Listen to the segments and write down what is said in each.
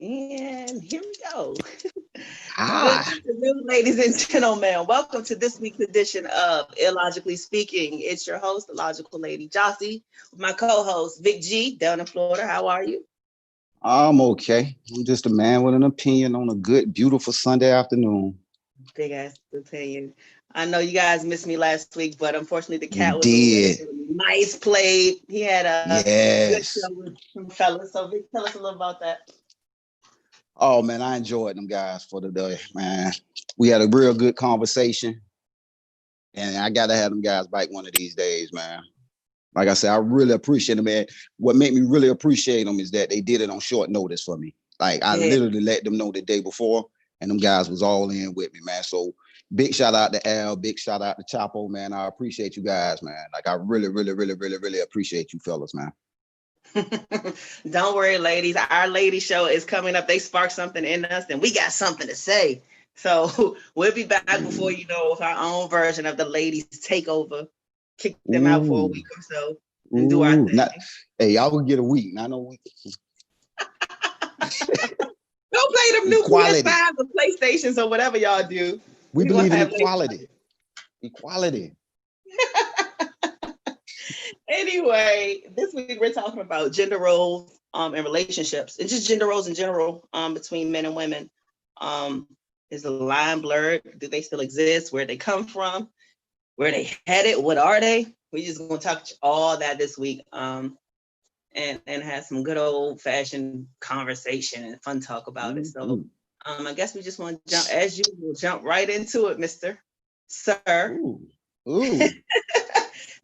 And here we go. Good Ah, afternoon, ladies and gentlemen. Welcome to this week's edition of Illogically Speaking. It's your host, the logical lady Jossie, with my co-host Vic G down in Florida. How are you? I'm okay. I'm just a man with an opinion on a good, beautiful Sunday afternoon. Big ass opinion. I know you guys missed me last week, but unfortunately the We cat was away. did. Nice played. He had a good show Yes. with some fellas. So Vic, tell us a little about that. Oh man, I enjoyed them guys for the day, man. We had a real good conversation, and I gotta have them guys back one of these days, man. Like I said, I really appreciate them, man. What made me really appreciate them is that they did it on short notice for me. Like I Yeah. literally let them know the day before, and them guys was all in with me, man. So big shout out to Al, big shout out to Chapo, man. I appreciate you guys, man. Like I really appreciate you fellas, man. Don't worry, ladies. Our lady show is coming up. They sparked something in us, and we got something to say. So we'll be back before Ooh, you know with our own version of the ladies takeover. Kick them out for a ooh, week or so and do our ooh. Not, thing. hey, y'all will get a week. Not no week. Don't play them new Equality. PS5s or PlayStations or whatever y'all do. We We gonna believe in have ladies. equality. Equality. Anyway, this week we're talking about gender roles and relationships and just gender roles in general between men and women. Um, is the line blurred? Do they still exist? Where they come from? Where they headed? What are they? We just gonna talk all that this week and have some good old fashioned conversation and fun talk about it. So Ooh, I guess we just want to jump as usual, jump right into it, Mister Sir. ooh, ooh.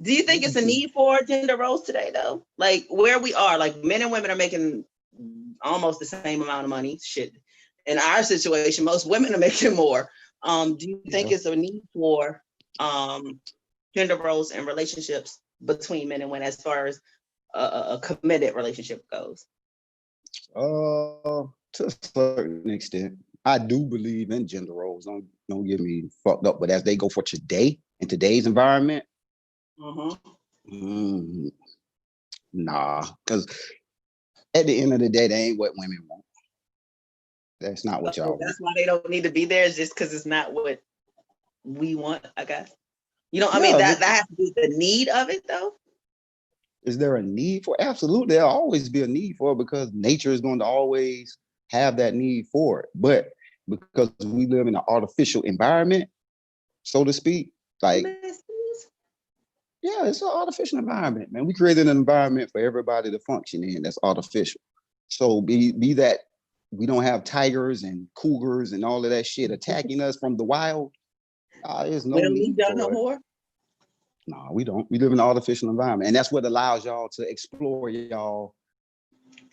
Do you think it's a need for gender roles today, though? Like where we are, like men and women are making almost the same amount of money. Shit, in our situation, most women are making more. Do you think Yeah. it's a need for um, gender roles and relationships between men and women as far as a committed relationship goes? To a certain extent, I do believe in gender roles. Don't get me fucked up, but as they go for today in today's environment, Mm-hmm. mm, nah, because at the end of the day, they ain't what women want. That's not what So y'all want. that's why they don't need to be there. It's just because it's not what we want, I guess. You know, I mean Yeah, that has to be the need of it, though. is there a need for? Absolutely, there'll always be a need for it because nature is going to always have that need for it. But because we live in an artificial environment, so to speak, like yeah, it's an artificial environment, man. We created an environment for everybody to function in that's artificial. So be that we don't have tigers and cougars and all of that shit attacking us from the wild. There's We no don't need need y'all no for it. more. No, we don't. We live in an artificial environment, and that's what allows y'all to explore y'all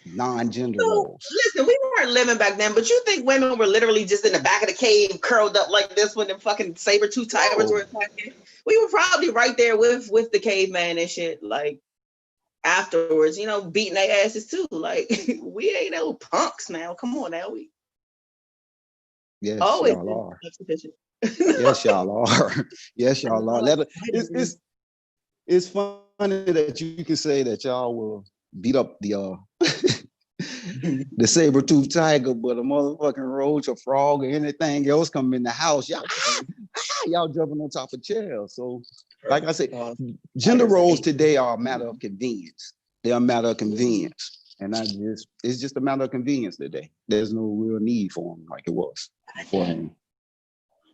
non-gender So roles. listen, we weren't living back then, but you think women were literally just in the back of the cave, curled up like this when the fucking saber tooth tigers were No, attacking? We were probably right there with the caveman and shit. Like afterwards, you know, beating their asses too. Like we ain't no punks now. Come on now, we yes, always y'all been are. sufficient. Yes, y'all are. Yes, I y'all are. like It's funny that you can say that y'all will beat up the saber-toothed tiger, but a motherfucking roach, a frog, or anything else come in the house, y'all jumping on top of chairs. So, like I said, gender tigers roles ain't. today are a matter of convenience. They're a matter of convenience. And it's just a matter of convenience today. There's no real need for them like it was beforehand.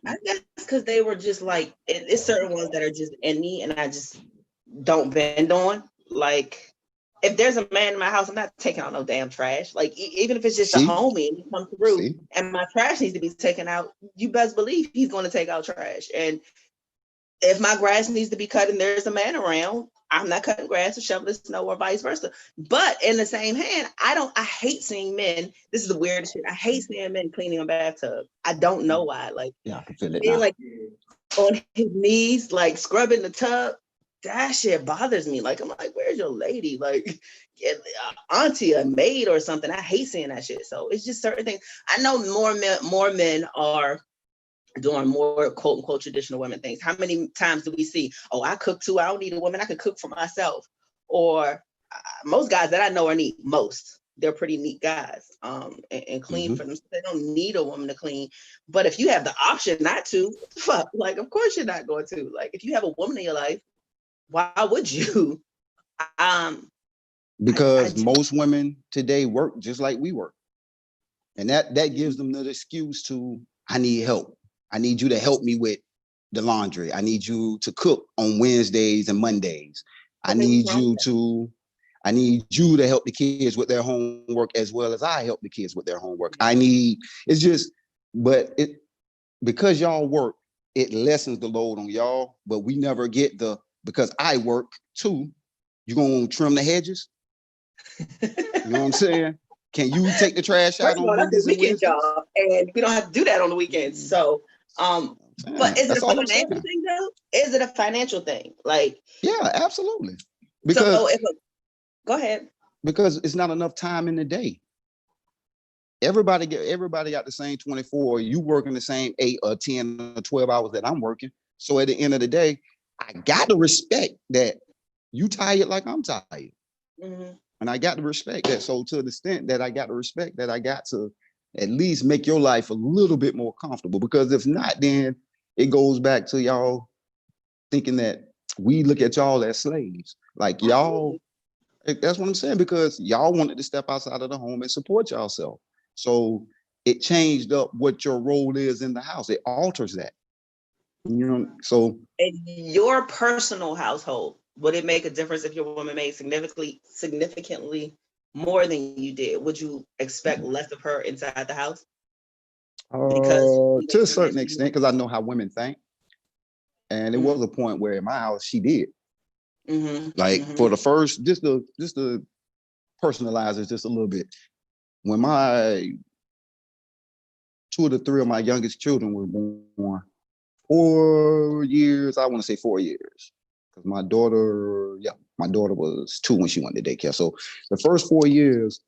I guess because they were just like it's certain ones that are just in me, and I just don't bend on. Like if there's a man in my house, I'm not taking out no damn trash. Like even if it's just a See, homie and he comes through see, and my trash needs to be taken out, you best believe he's going to take out trash. And if my grass needs to be cut and there's a man around, I'm not cutting grass or shoveling snow or vice versa. But in the same hand, I hate seeing men. This is the weirdest shit. I hate seeing men cleaning a bathtub. I don't know why. Like yeah, I can feel it being now. like on his knees, like scrubbing the tub. That shit bothers me. Like I'm like, where's your lady? Like, get auntie, a maid or something. I hate seeing that shit. So it's just certain things. I know more men are doing more quote unquote traditional women things. How many times do we see? Oh, I cook too. I don't need a woman. I can cook for myself. Or most guys that I know are neat. Most. they're pretty neat guys, and clean Mm-hmm. for them. They don't need a woman to clean. But if you have the option not to, what the fuck? Like, of course you're not going to. Like, if you have a woman in your life, why would you? Because most women today work just like we work. And that gives them the excuse to, I need help. I need you to help me with the laundry. I need you to cook on Wednesdays and Mondays. I need you to help the kids with their homework as well as I help the kids with their homework. It's just, but because y'all work, it lessens the load on y'all, but we never get because I work too, you gonna trim the hedges? You know what I'm saying? Can you take the trash out on Mondays and Wednesdays? Job, and we don't have to do that on the weekends. So, but is it a financial thing though? Is it a financial thing? Like, yeah, absolutely. Because go ahead. Because it's not enough time in the day. Everybody got the same 24. You working the same 8 or 10 or 12 hours that I'm working. So at the end of the day, I got to respect that you tired like I'm tired. Mm-hmm. And I got to respect that. So to the extent that I got to respect that, I got to at least make your life a little bit more comfortable. Because if not, then it goes back to y'all thinking that we look at y'all as slaves. Like y'all, that's what I'm saying, because y'all wanted to step outside of the home and support yourself. So it changed up what your role is in the house. It alters that. You know, so in your personal household, would it make a difference if your woman made significantly more than you did? Would you expect less of her inside the house? To a certain extent, because I know how women think. And it was a point where in my house she did. For the first, just to personalize it just a little bit. When my 2 of the 3 of my youngest children were born, 4 years, I want to say 4 years. Because my daughter was 2 when she went to daycare. So the first 4 years,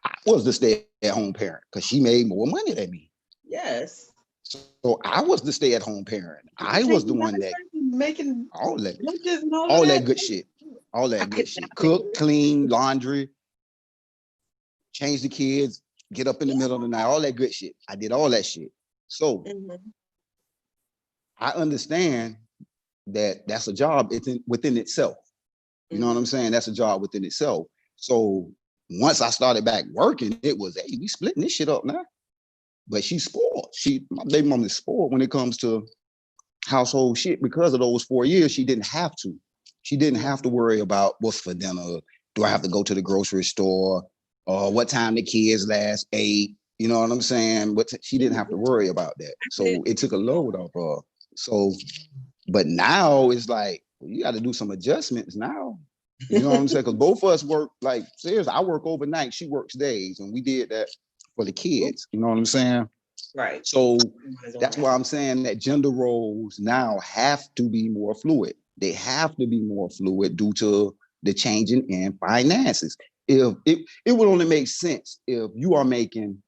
I was the stay-at-home parent because she made more money than me. Yes. So I was the stay-at-home parent. I was the one that making all that good shit. All that good shit. Cook, clean, laundry, change the kids, get up in the middle of the night, all that good shit. I did all that shit. So I understand that that's a job within itself. You know what I'm saying? That's a job within itself. So once I started back working, it was, hey, we splitting this shit up now. But she's spoiled. My baby mom is spoiled when it comes to household shit. Because of those 4 years, she didn't have to. She didn't have to worry about what's for dinner. Do I have to go to the grocery store? What time the kids last ate? You know what I'm saying? She didn't have to worry about that. So it took a load off her. So, but now it's like, you got to do some adjustments now. You know what I'm saying? Because both of us work, like, seriously, I work overnight, she works days, and we did that for the kids. You know what I'm saying? Right. So that's why I'm saying that gender roles now have to be more fluid. They have to be more fluid due to the changing in finances. If it would only make sense if you are making,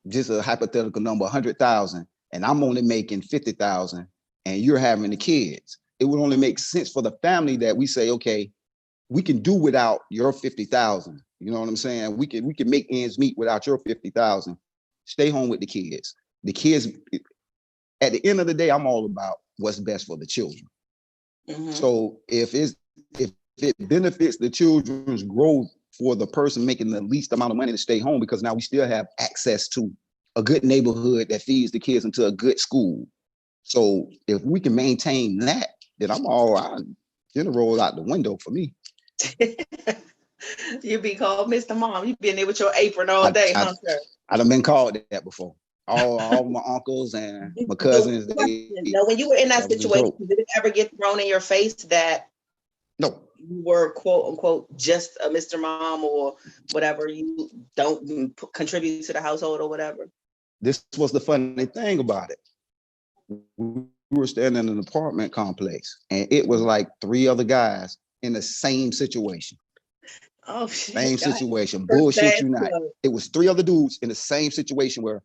just a hypothetical number, 100,000, and I'm only making 50,000, and you're having the kids. It would only make sense for the family that we say, okay, we can do without your 50,000. You know what I'm saying? We can make ends meet without your 50,000. Stay home with the kids. The kids, at the end of the day, I'm all about what's best for the children. So if it benefits the children's growth for the person making the least amount of money to stay home, because now we still have access to a good neighborhood that feeds the kids into a good school. So if we can maintain that, then I'm all right. Gender roll out the window for me. You be called Mr. Mom. You been there with your apron all day, huh, sir? I done been called that before. All my uncles and my cousins. Now, when you were in that situation, did it ever get thrown in your face that no, you were quote unquote just a Mr. Mom or whatever, you don't contribute to the household or whatever? This was the funny thing about it. We were staying in an apartment complex, and it was like 3 other guys in the same situation. Oh, shit. Same situation. Bullshit you not. It was 3 other dudes in the same situation where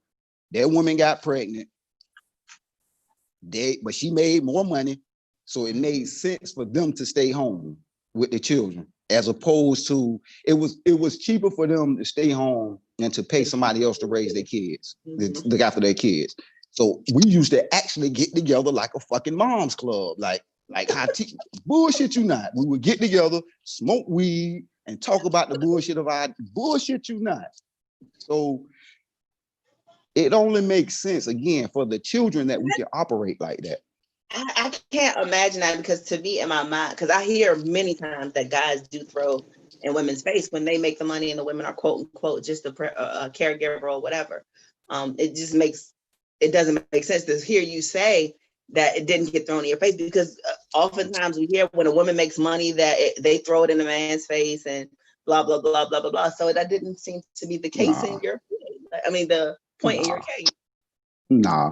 their woman got pregnant. But she made more money, so it made sense for them to stay home with the children. as opposed to it was cheaper for them to stay home than to pay somebody else to raise their kids, to look after their kids. So we used to actually get together like a fucking mom's club, like bullshit you not. We would get together, smoke weed, and talk about the bullshit of our bullshit you not. So it only makes sense again for the children that we can operate like that. I can't imagine that, because to me, in my mind, because I hear many times that guys do throw in women's face when they make the money and the women are quote unquote just a caregiver or whatever. It doesn't make sense to hear you say that it didn't get thrown in your face, because oftentimes we hear when a woman makes money that they throw it in a man's face and blah, blah, blah, blah, blah, blah. So that didn't seem to be the case in your, the point in your case. Nah.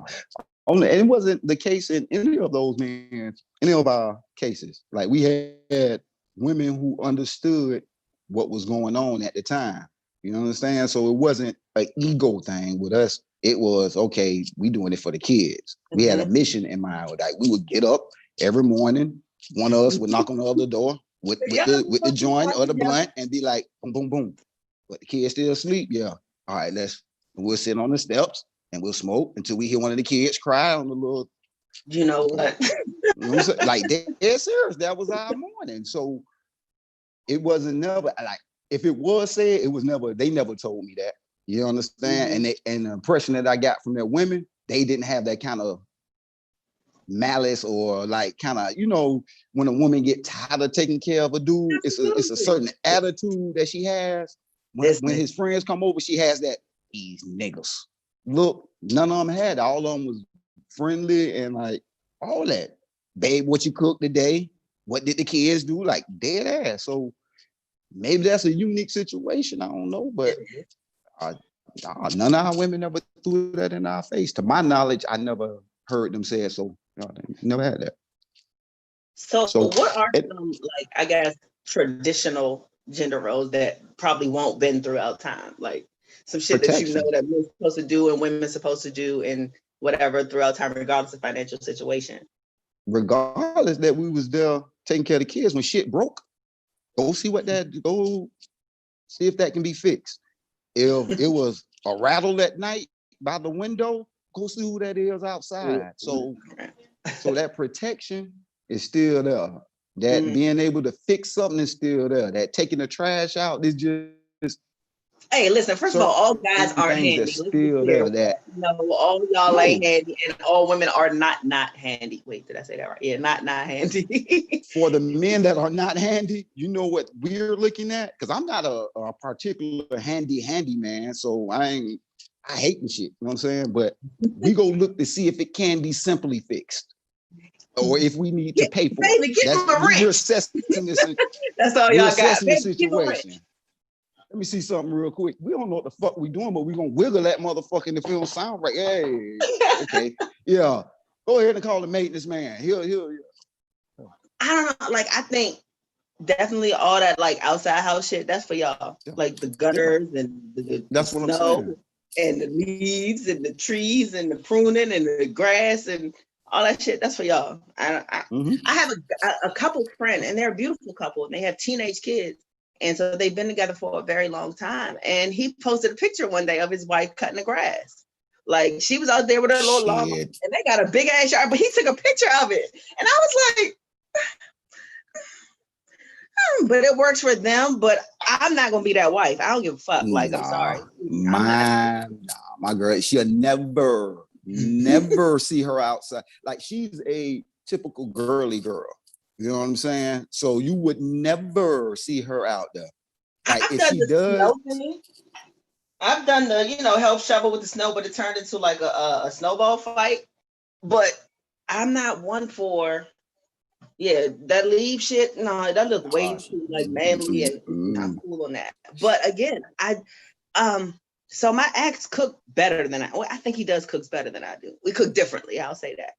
Only, and it wasn't the case in any of those men, any of our cases. Like we had women who understood what was going on at the time. You know what I'm saying? So it wasn't an ego thing with us. It was, okay, we doing it for the kids. We had a mission in mind. Like we would get up every morning. One of us would knock on the other door with the joint or the blunt and be like, boom, boom, boom. But the kids still asleep. Yeah. All right, we'll sit on the steps and we'll smoke until we hear one of the kids cry on the little. You know what? Like dead serious. That was our morning. So it wasn't never like, if it was said, it was never. They never told me that. You understand? And the impression that I got from their women, they didn't have that kind of malice or like kind of, when a woman get tired of taking care of a dude, it's a certain attitude that she has. When his friends come over, she has that, these niggas. Look, none of them had. All of them was friendly and like all that. Babe, what you cooked today? What did the kids do? Like dead ass. So maybe that's a unique situation. I don't know, but none of our women ever threw that in our face. To my knowledge, I never heard them say it. So never had that. So what are some, like, I guess, traditional gender roles that probably won't bend throughout time? Like some shit protection that that men supposed to do and women supposed to do and whatever throughout time, regardless of financial situation. Regardless that we was there taking care of the kids when shit broke. Go see if that can be fixed. If it was a rattle at night by the window, go see who that is outside. So that protection is still there. That being able to fix something is still there. That taking the trash out is just. Hey, listen, first of all guys aren't handy. Still there, that all y'all ain't handy, and all women are not handy. Wait, did I say that right? Yeah, not handy. For the men that are not handy, you know what we're looking at? Because I'm not a particular handy man, so I hate the shit, you know what I'm saying? But we go look to see if it can be simply fixed. Or if we need to pay for it. We're assessing this. That's all y'all got. The situation. Let me see something real quick. We don't know what the fuck we doing, but we gonna wiggle that motherfucker if it don't sound right. Hey, okay, yeah. Go ahead and call the maintenance man. He'll. I don't know. Like I think definitely all that like outside house shit. That's for y'all. Yeah. Like the gutters and that's what I'm saying. And the leaves and the trees and the pruning and the grass and all that shit. That's for y'all. I have a couple friend and they're a beautiful couple and they have teenage kids. And so they've been together for a very long time. And he posted a picture one day of his wife cutting the grass. Like she was out there with her little lawn and they got a big ass yard, but he took a picture of it. And I was like, but it works for them, but I'm not gonna be that wife. I don't give a fuck. Like, I'm sorry. My girl, she'll never see her outside. Like she's a typical girly girl. You know what I'm saying? So you would never see her out there. Like if she does, I've done the help shovel with the snow, but it turned into like a snowball fight. But I'm not one for that leave shit. No, that look way too like manly and not cool on that. But again, so my ex cook better than I think he does cooks better than I do. We cook differently, I'll say that.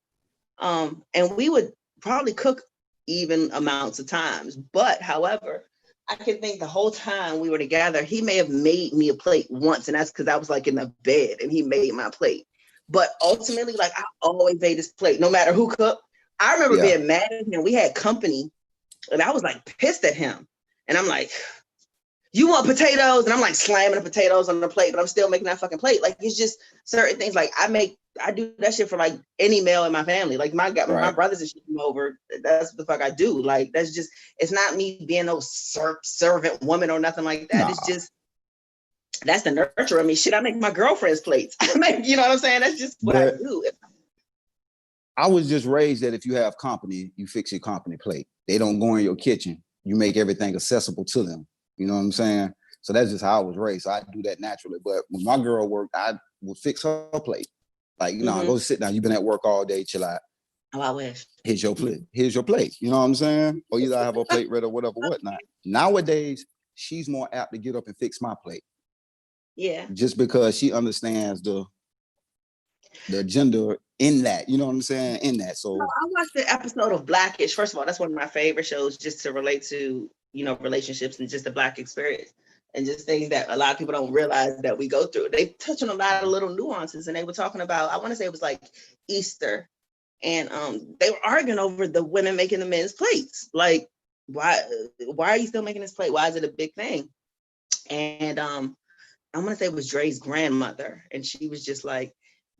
And we would probably cook even amounts of times. But however, I can think the whole time we were together, he may have made me a plate once, and that's because I was like in the bed and he made my plate. But ultimately, like I always ate his plate, no matter who cooked. I remember being mad at him. We had company, and I was like pissed at him. And I'm like, you want potatoes? And I'm like slamming the potatoes on the plate, but I'm still making that fucking plate. Like, it's just certain things. Like, I do that shit for like any male in my family. Like my brothers and shit come over. That's what the fuck I do. Like, that's just, it's not me being no servant woman or nothing like that. Nah. It's just, that's the nurture of me. Shit, I make my girlfriend's plates. I make, you know what I'm saying? That's just what I do. I was just raised that if you have company, you fix your company plate. They don't go in your kitchen. You make everything accessible to them. You know what I'm saying? So that's just how I was raised. So I do that naturally. But when my girl worked, I would fix her plate. Like, you know, go sit down. You've been at work all day, chill out. Oh, I wish. Here's your plate. Here's your plate. You know what I'm saying? Or either I have a plate ready or whatever, whatnot. Nowadays, she's more apt to get up and fix my plate. Yeah. Just because she understands the gender in that, you know what I'm saying? In that. So I watched the episode of Blackish. First of all, that's one of my favorite shows just to relate to, you know, relationships and just the Black experience and just things that a lot of people don't realize that we go through. They touch on a lot of little nuances, and they were talking about, I want to say it was like Easter, and they were arguing over the women making the men's plates. Like, why are you still making this plate? Why is it a big thing? And I'm gonna say it was Dre's grandmother, and she was just like,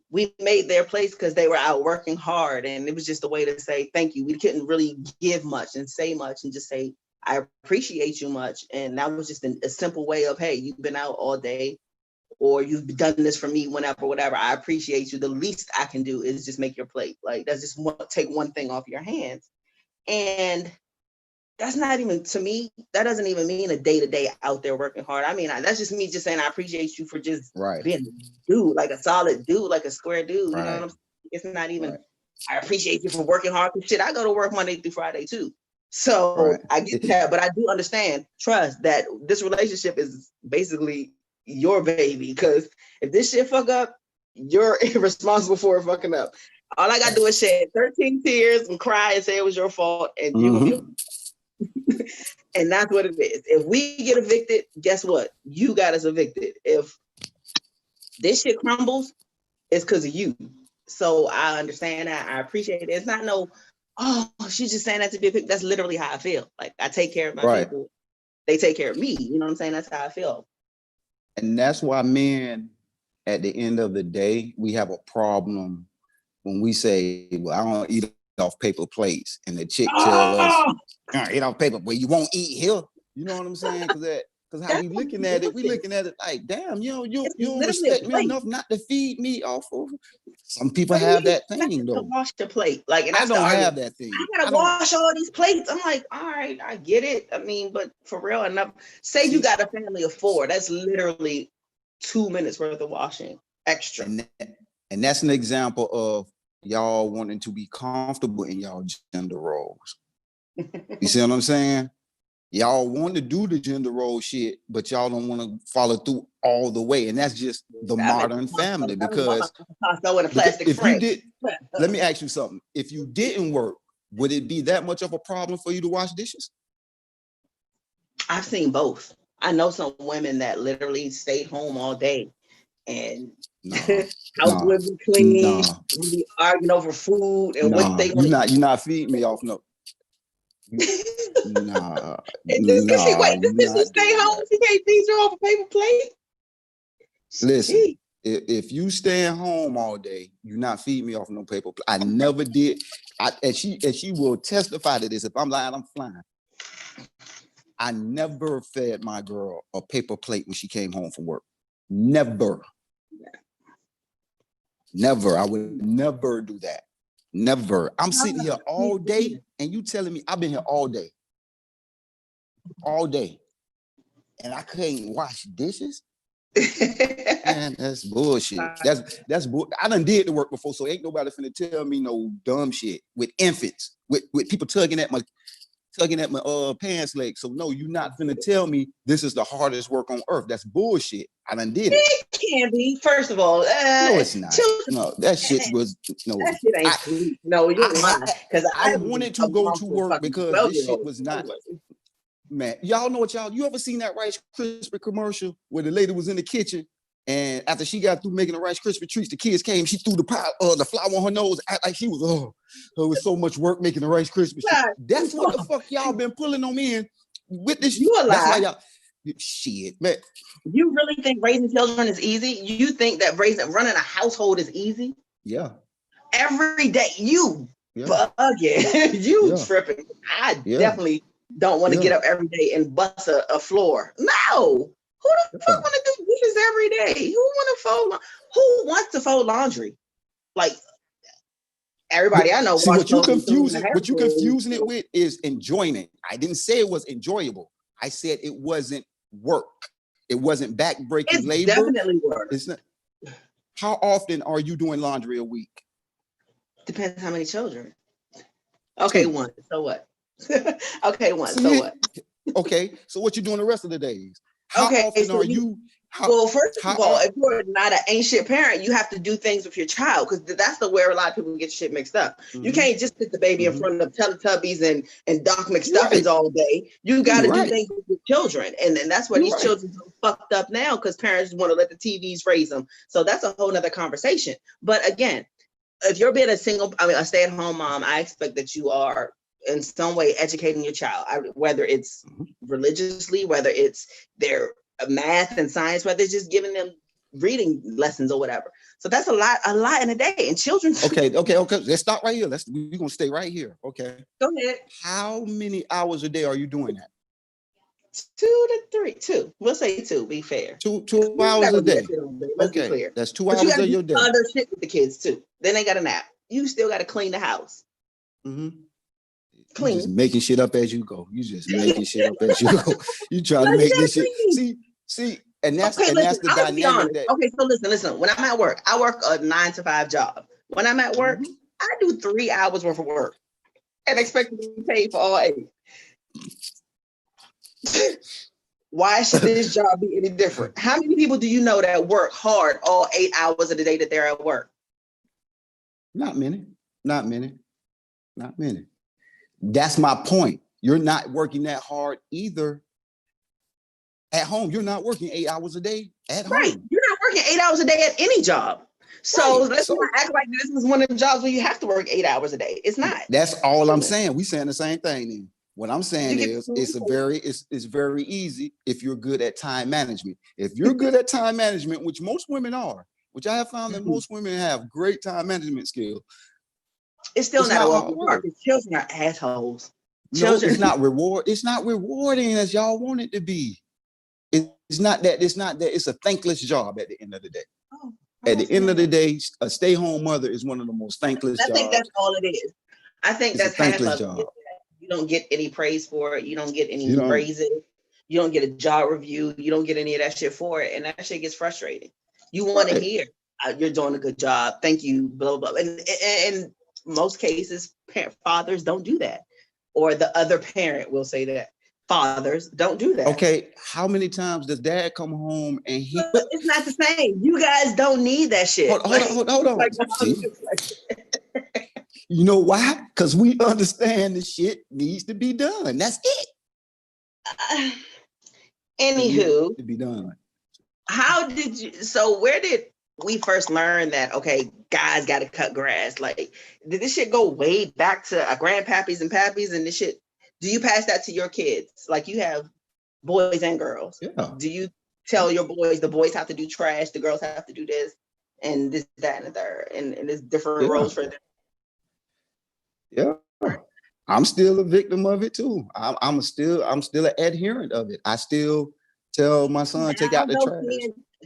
we made their place because they were out working hard, and it was just a way to say thank you. We couldn't really give much and say much and just say, I appreciate you much. And that was just a simple way of, hey, you've been out all day, or you've done this for me whenever, whatever. I appreciate you. The least I can do is just make your plate. Like, that's just take one thing off your hands. And that's not even, to me, that doesn't even mean a day-to-day out there working hard. I mean, that's just me just saying I appreciate you for just being a dude, like a solid dude, like a square dude. You know what I'm saying? It's not even, I appreciate you for working hard. Shit, I go to work Monday through Friday too. So I get that, but I do understand, trust that this relationship is basically your baby. Because if this shit fuck up, you're responsible for it fucking up. All I gotta do is shed 13 tears and cry and say it was your fault, and you're gonna be and that's what it is. If we get evicted, guess what? You got us evicted. If this shit crumbles, it's because of you. So I understand that. I appreciate it. It's not no, oh, she's just saying that to be evicted. That's literally how I feel. Like, I take care of my people. They take care of me. You know what I'm saying? That's how I feel. And that's why men, at the end of the day, we have a problem when we say, well, I don't eat off paper plates. And the chick tell us, eat off paper, well, you won't eat here. You know what I'm saying? Because how we looking at it like, damn, you don't respect me enough not to feed me off of. Some people have that thing though. Wash the plate. Like, and I don't have that thing. I gotta wash all these plates. I'm like, all right, I get it. I mean, but for real enough, say you got a family of 4, that's literally 2 minutes worth of washing extra. And that's an example of y'all wanting to be comfortable in y'all gender roles. You see what I'm saying? Y'all want to do the gender role shit, but y'all don't want to follow through all the way. And that's just the modern family. Because if you did, let me ask you something. If you didn't work, would it be that much of a problem for you to wash dishes? I've seen both. I know some women that literally stayed home all day and house would be clean, we'd be arguing over food and what they you're not feeding me off no. Nah. This bitch stay home. She can't feed you off a paper plate. Listen, if you stay at home all day, you're not feeding me off no paper plate. I never did. And she will testify to this. If I'm lying, I'm flying. I never fed my girl a paper plate when she came home from work. Never. Never. I would never do that. Never. I'm sitting here all day and you telling me I've been here all day. All day. And I couldn't wash dishes? Man, that's bullshit. That's I done did the work before, so ain't nobody finna tell me no dumb shit with infants, with people tugging at my pants leg. So no, you're not finna tell me this is the hardest work on earth. That's bullshit. I done did it. It can be. First of all, no, it's not. No, that shit was no. That shit ain't sweet. No, you're lying. Because I wanted to go to work because this shit was not. Man, y'all know what you ever seen that Rice Krispie commercial where the lady was in the kitchen and after she got through making the Rice Krispie treats, the kids came, she threw the flour on her nose, act like she was, it was so much work making the Rice Krispie treats. That's what the fuck y'all been pulling on me in. with this. You a That's why lie. y'all shit, man. You really think raising children is easy? You think that running a household is easy? Yeah. Every day, you Yeah. bugging, you Yeah. tripping. I Yeah. definitely don't want to get Yeah. up every day and bust a floor. No. Who the fuck want to do dishes every day? Who wants to fold laundry? Like everybody I know See, wash clothes in 2.5 what you days. confusing it with is enjoyment. I didn't say it was enjoyable. I said it wasn't work. It wasn't back-breaking It's labor. definitely work. It's not. How often are you doing laundry a week? Depends how many children. Okay, 2. one. So what? Okay, one. See So it? what? Okay. So what you doing the rest of the days? How Okay, often so are you? well, first How of all, if you're not an ancient parent, you have to do things with your child because that's the where a lot of people get shit mixed up. You can't just put the baby in front of Teletubbies and Doc You're McStuffins right. all day. You got to You're do right. things with your children, and that's where You're these right. children are fucked up now because parents want to let the TVs raise them. So that's a whole nother conversation. But again, if you're being a stay-at-home mom, I expect that you are in some way educating your child, whether it's religiously, whether it's their math and science, whether it's just giving them reading lessons or whatever. So that's a lot in a day. And children. Okay. Let's stop right here. We're gonna stay right here. Okay. Go ahead. How many hours a day are you doing that? 2. We'll say 2. Be fair. 2 hours a day. Let's be Okay. clear. That's 2 But you hours got to of do your day. other shit with the kids too. Then they got a nap. You still got to clean the house. You Clean. just making shit up as you go. You just making shit up as you go. You try to make this shit. See, and that's okay, that's the dynamic that. Okay, so listen. When I'm at work, I work a 9 to 5 job. When I'm at work, I do 3 hours worth of work and expect to be paid for all 8. Why should this job be any different? How many people do you know that work hard all 8 hours of the day that they're at work? Not many. That's my point. You're not working that hard either. At home, you're not working 8 hours a day at Right. home. You're not working 8 hours a day at any job. So let's not act like this is one of the jobs where you have to work 8 hours a day. It's not. That's all I'm saying. We saying the same thing then. What I'm saying is it's very easy if you're good at time management. If you're good at time management, which most women are, which I have found that most women have great time management skills. It's still not a walk in the park. Children are assholes. No, it's not It's not rewarding as y'all want it to be. It's not that. It's a thankless job at the end of the day. At the end of the day, a stay-home mother is one of the most thankless jobs. I think that's all it is. I think that's half of it. You don't get any praise for it. You don't get any raises. You don't get a job review. You don't get any of that shit for it. And that shit gets frustrating. You want to hear you're doing a good job. Thank you, blah, blah, blah. And in most cases, fathers don't do that. Or the other parent will say that. Fathers don't do that. Okay, how many times does dad come home and he? But it's not the same. You guys don't need that shit. Hold on. Like, you know why? Because we understand the shit needs to be done. That's it. Anywho, to be done. How did you? So where did we first learn that? Okay, guys got to cut grass. Like, did this shit go way back to grandpappies and pappies and this shit? Do you pass that to your kids? Like, you have boys and girls. Yeah. Do you tell your boys the boys have to do trash, the girls have to do this, and this, that, and the third, and there's different roles for them? Yeah. I'm still a victim of it too. I'm still an adherent of it. I still tell my son take out the trash.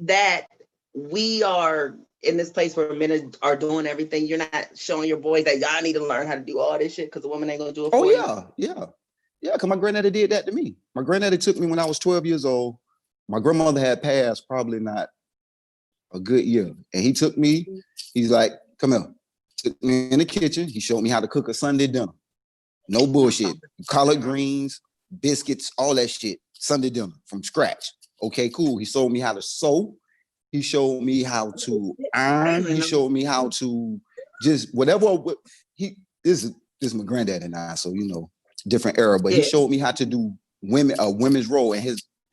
That we are in this place where men are doing everything. You're not showing your boys that y'all need to learn how to do all this shit because the woman ain't gonna do it for you. Yeah. Because my granddaddy did that to me. My granddaddy took me when I was 12 years old. My grandmother had passed probably not a good year, and he took me. He's like, "Come here." Took me in the kitchen. He showed me how to cook a Sunday dinner. No bullshit. Collard greens, biscuits, all that shit. Sunday dinner from scratch. Okay, cool. He showed me how to sew. He showed me how to iron. He showed me how to just whatever. This is my granddad and I, so you know, different era. But he showed me how to do women's role, and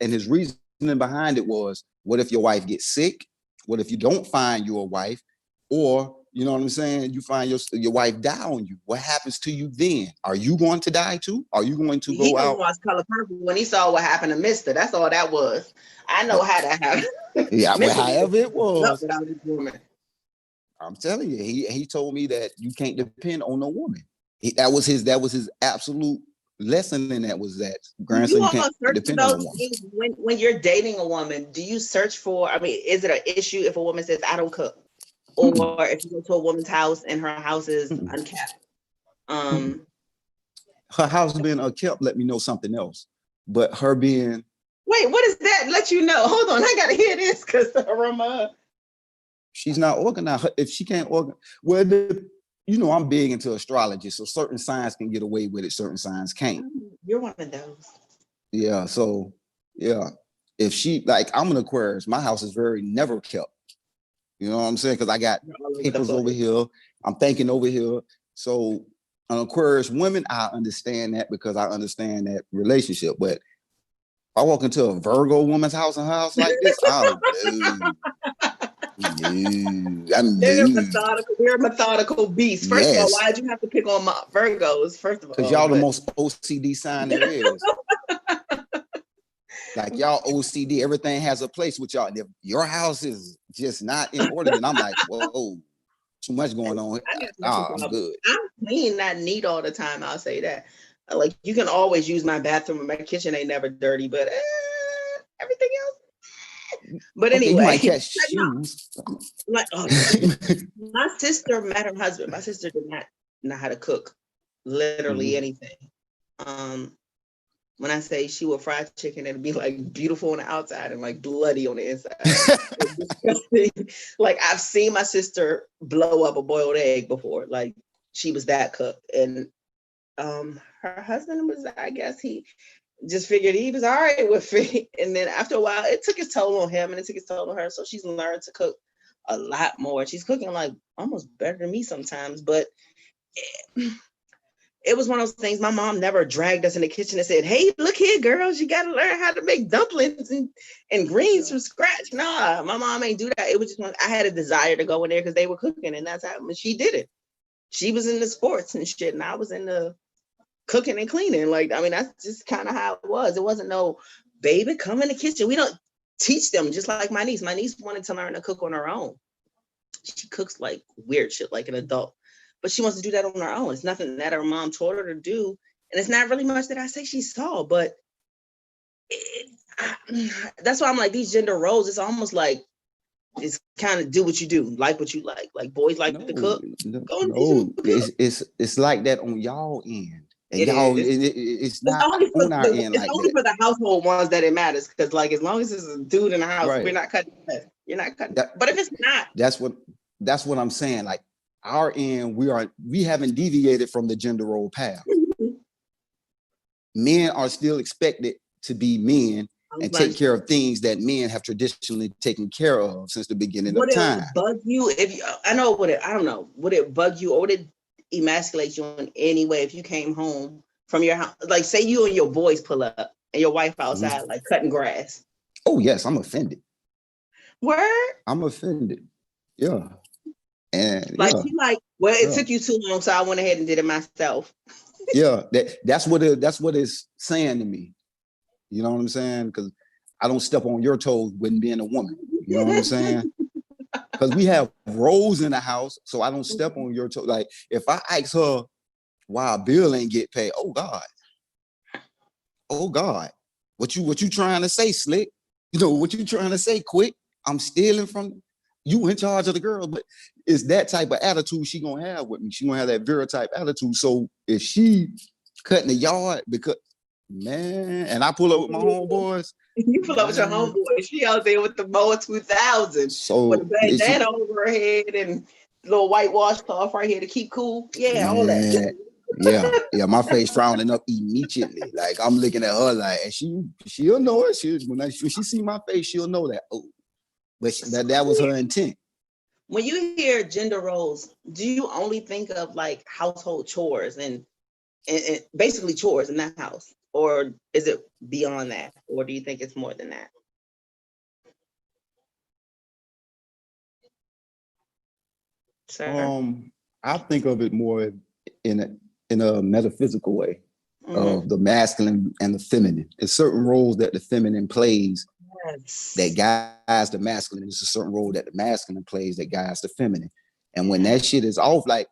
his reasoning behind it was, what if your wife gets sick? What if you don't find your wife, or You know what I'm saying? You find your wife die on you. What happens to you then? Are you going to die too? Are you going to He go didn't out? watch Color Purple when he saw what happened to Mister. That's all that was. I know Uh, how that happened. yeah, but Mister however it up was, without his woman. I'm telling you, he told me that you can't depend on no woman. That was his absolute lesson in that was that Do grandson, you you all can't search for depend on a those woman. things when you're dating a woman? Do you search for? I mean, is it an issue if a woman says I don't cook, Mm-mm, or if you go to a woman's house and her house is mm-mm, unkept? mm-mm. Um, Her house being unkept let me know something else. But her being Wait, what does that let you know? Hold on, I gotta hear this because the aroma. she's not organized. If she can't organize, well, I'm big into astrology, so certain signs can get away with it, certain signs can't. You're one of those. Yeah, so yeah, if she like, I'm an Aquarius, my house is very never kept. You know what I'm saying? Because I got You're all over the papers over place. here, I'm thinking over here. So an Aquarius women, I understand that because I understand that relationship. But if I walk into a Virgo woman's house and her house like this, I'm no, no, I'm They're no. methodical. We're a methodical beast. First of all, Yes, why did you have to pick on my Virgos? First of because all, y'all the but most OCD sign there is. Like y'all OCD, everything has a place with y'all. And if your house is just not in order, then I'm like, whoa, too much going on. I got nothing Ah, I'm problem. good. I'm clean, not neat all the time. I'll say that. Like you can always use my bathroom and my kitchen ain't never dirty, but everything else. But Okay, you anyway, might catch like, no, shoes. like my sister met her husband. My sister did not know how to cook literally Mhm. anything. Um, when I say she would fry chicken, it'd be like beautiful on the outside and like bloody on the inside. It's disgusting. Like I've seen my sister blow up a boiled egg before. Like she was that cook. And her husband was, I guess he just figured he was all right with it. And then after a while, it took its toll on him and it took its toll on her. So she's learned to cook a lot more. She's cooking like almost better than me sometimes, but it was one of those things. My mom never dragged us in the kitchen and said, "Hey, look here, girls, you got to learn how to make dumplings and greens from scratch." Nah, my mom ain't do that. It was just I had a desire to go in there because they were cooking, and that's how she did it. She was in the sports and shit, and I was in the cooking and cleaning. Like, I mean, that's just kind of how it was. It wasn't no baby come in the kitchen. We don't teach them. Just like my niece. My niece wanted to learn to cook on her own. She cooks like weird shit like an adult, but she wants to do that on her own. It's nothing that her mom taught her to do, and it's not really much that I say she saw, but that's why I'm like, these gender roles, it's almost like it's kind of do what you do, like what you like boys like to No, cook, no, go and teach them no. to cook. It's like that on y'all end, and It y'all is. it's It's not only for on our end it's like only that, for the household ones that it matters, because like as long as it's a dude in the house, we're right? not cutting. You're not cutting. That But if it's not, that's what that's what I'm saying. Like our end, we haven't deviated from the gender role path. Men are still expected to be men I'm and take glad. care of things that men have traditionally taken care of since the beginning of Would it time. bug you if you? I know. Would it? I don't know. Would it bug you or would it emasculate you in any way if you came home from your house? Like, say you and your boys pull up and your wife outside, Mhm. like cutting grass. Oh yes, I'm offended. Word? I'm offended. Yeah, and Like yeah, she like, well, it yeah, took you too long, so I went ahead and did it myself. yeah. That's what it's saying to me. You know what I'm saying? Because I don't step on your toes when being a woman. You know what I'm saying? Because we have roles in the house, so I don't step on your toes. Like if I ask her why a bill ain't get paid, oh God, what you trying to say, Slick? You know what you trying to say, quick? I'm stealing from you in charge of the girl, but it's that type of attitude she gonna have with me. She gonna have that Vera type attitude. So if she cutting the yard because man, and I pull up with my homeboys, You pull up with your man. homeboy. She out there with the Moa 2000 with a So bandana over her head and little white washcloth right here to keep cool. Yeah, all that. yeah, yeah. My face frowning up immediately. Like I'm looking at her like, and she'll know it. When she see my face, she'll know that. Oh, but that was her intent. When you hear gender roles, do you only think of like household chores and basically chores in that house? Or is it beyond that? Or do you think it's more than that? Sir. I think of it more in a metaphysical way of the masculine and the feminine. There's certain roles that the feminine plays that Yes. guides the masculine. There's a certain role that the masculine plays that guides the feminine. And when that shit is off, like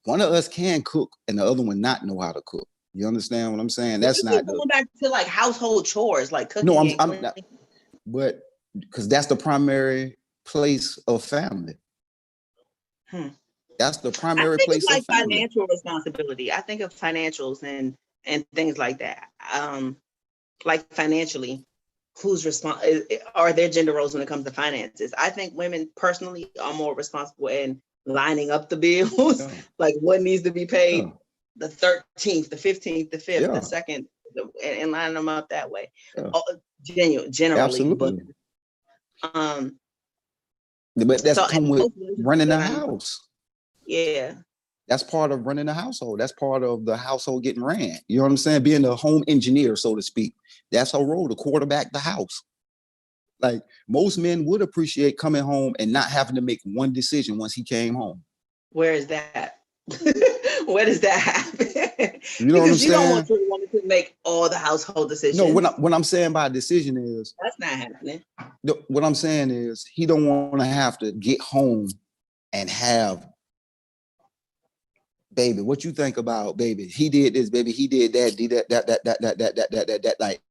one of us can cook and the other one not know how to cook. You understand what I'm saying? But That's you keep not the going back to like household chores, like no. cooking and I'm cleaning. not, but because that's the primary place of family. That's the I primary think of place of like family. financial responsibility. I think of financials and things like that. Like financially, who's responsible? Are there gender roles when it comes to finances? I think women personally are more responsible in lining up the bills, Yeah. like what needs to be paid, Yeah. the 13th, the 15th, the 5th, the Yeah. 2nd, and lining them up that way. Yeah. Generally, but Absolutely. But that's so come in with most relationships running that a I know, house. yeah. That's part of running a household. That's part of the household getting ran. You know what I'm saying? Being the home engineer, so to speak. That's her role, to quarterback the house. Like most men would appreciate coming home and not having to make one decision once he came home. Where is that? Where does that happen? You know what I'm Because you don't want saying? your woman to make all the household No, decisions. what I'm saying by decision is, That's not happening. what I'm saying is he don't want to have to get home and have, baby, what you think about, baby? He did this, baby. He did that, did that. Like,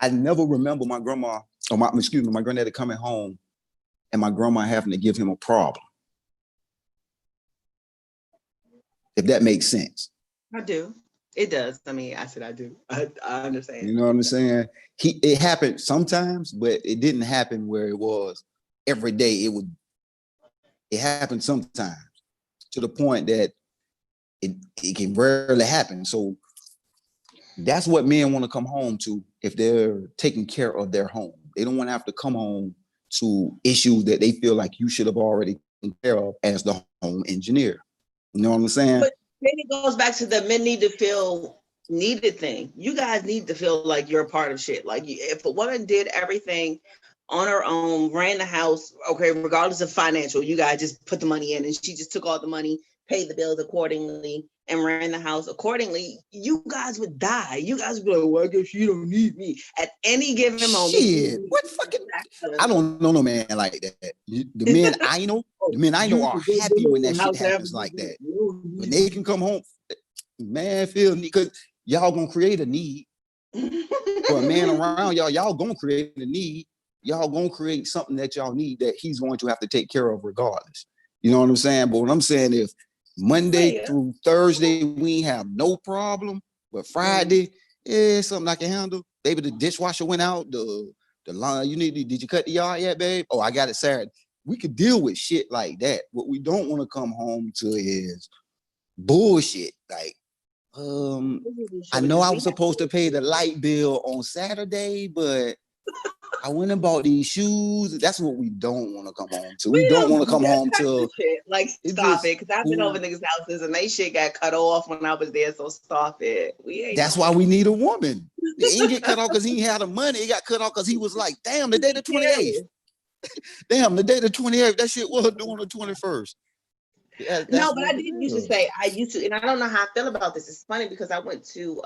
I never remember my grandma, or my granddaddy coming home and my grandma having to give him a problem. If that makes sense. I do. It does. I mean, I said I do. I understand. You know what I'm saying? It happened sometimes, but it didn't happen where it was every day. It happened sometimes to the point that it can rarely happen. So that's what men want to come home to if they're taking care of their home. They don't want to have to come home to issues that they feel like you should have already taken care of as the home engineer. You know what I'm saying? But then it goes back to the men need to feel needed thing. You guys need to feel like you're a part of shit. Like if a woman did everything on her own, ran the house, okay, regardless of financial, you guys just put the money in and she just took all the money, paid the bills accordingly, and ran the house accordingly, you guys would die. You guys would be like, well, I guess you don't need me. At any given moment, shit, what fucking, I don't know no man like that. The men I know are happy when that shit happens like that. When they can come home, man, feel because y'all gonna create a need for a man around y'all. Y'all gonna create a need. Y'all gonna create something that y'all need that he's going to have to take care of regardless. You know what I'm saying? But what I'm saying is Monday through Thursday, we have no problem. But Friday, something I can handle. Baby, the dishwasher went out. The line, did you cut the yard yet, babe? Oh, I got it Saturday. We could deal with shit like that. What we don't want to come home to is bullshit. Like, I know I was supposed to pay the light bill on Saturday, but I went and bought these shoes. That's what we don't want to come home to. We don't want to come home to. Like, stop it. Because I've been over niggas' houses and they shit got cut off when I was there. So stop it. That's why we need a woman. It didn't get cut off because he had the money. It got cut off because he was like, damn, the day the 28th. Damn, the day the 28th. That shit was doing the 21st. No, but I did used to say, and I don't know how I feel about this. It's funny because I went to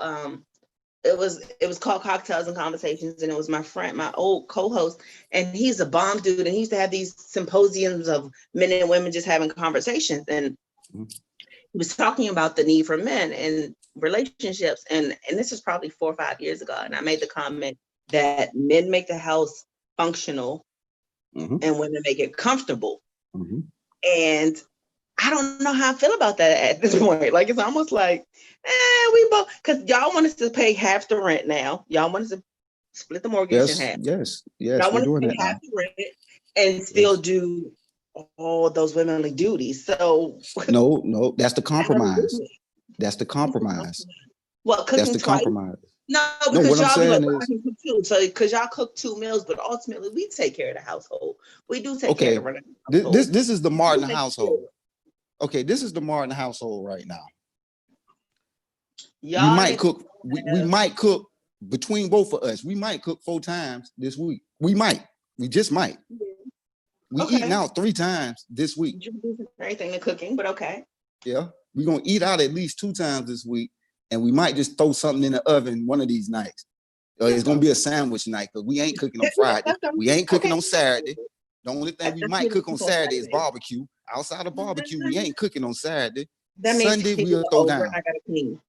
it was called Cocktails and Conversations, and it was my friend, my old co-host, and he's a bomb dude, and he used to have these symposiums of men and women just having conversations, and he was talking about the need for men in relationships, and this is probably 4 or 5 years ago, and I made the comment that men make the house functional and women make it comfortable, and I don't know how I feel about that at this point. Like, it's almost like, we both, because y'all want us to pay half the rent now. Y'all want us to split the mortgage in half. Yes, y'all we're want doing us to pay half the rent and still do all those womanly duties. So no, that's the compromise. That's the compromise. Well, cooking that's the twice. Compromise. No, because what y'all I'm saying be like, is, I can cook too. So because y'all cook 2 meals, but ultimately we take care of the household. We do take care of the household. This is the Martin household. Okay, this is the Martin household right now. We might cook. We might cook between both of us. We might cook 4 times this week. We might. We just might. We eating out 3 times this week. Everything to cooking, but okay. Yeah, we're gonna eat out at least 2 times this week, and we might just throw something in the oven one of these nights. It's gonna be a sandwich night because we ain't cooking on Friday. We ain't cooking on Saturday. The only thing we might cook on Saturday is barbecue. Outside of barbecue, we ain't cooking on Saturday. That means Sunday we'll throw down. I gotta clean.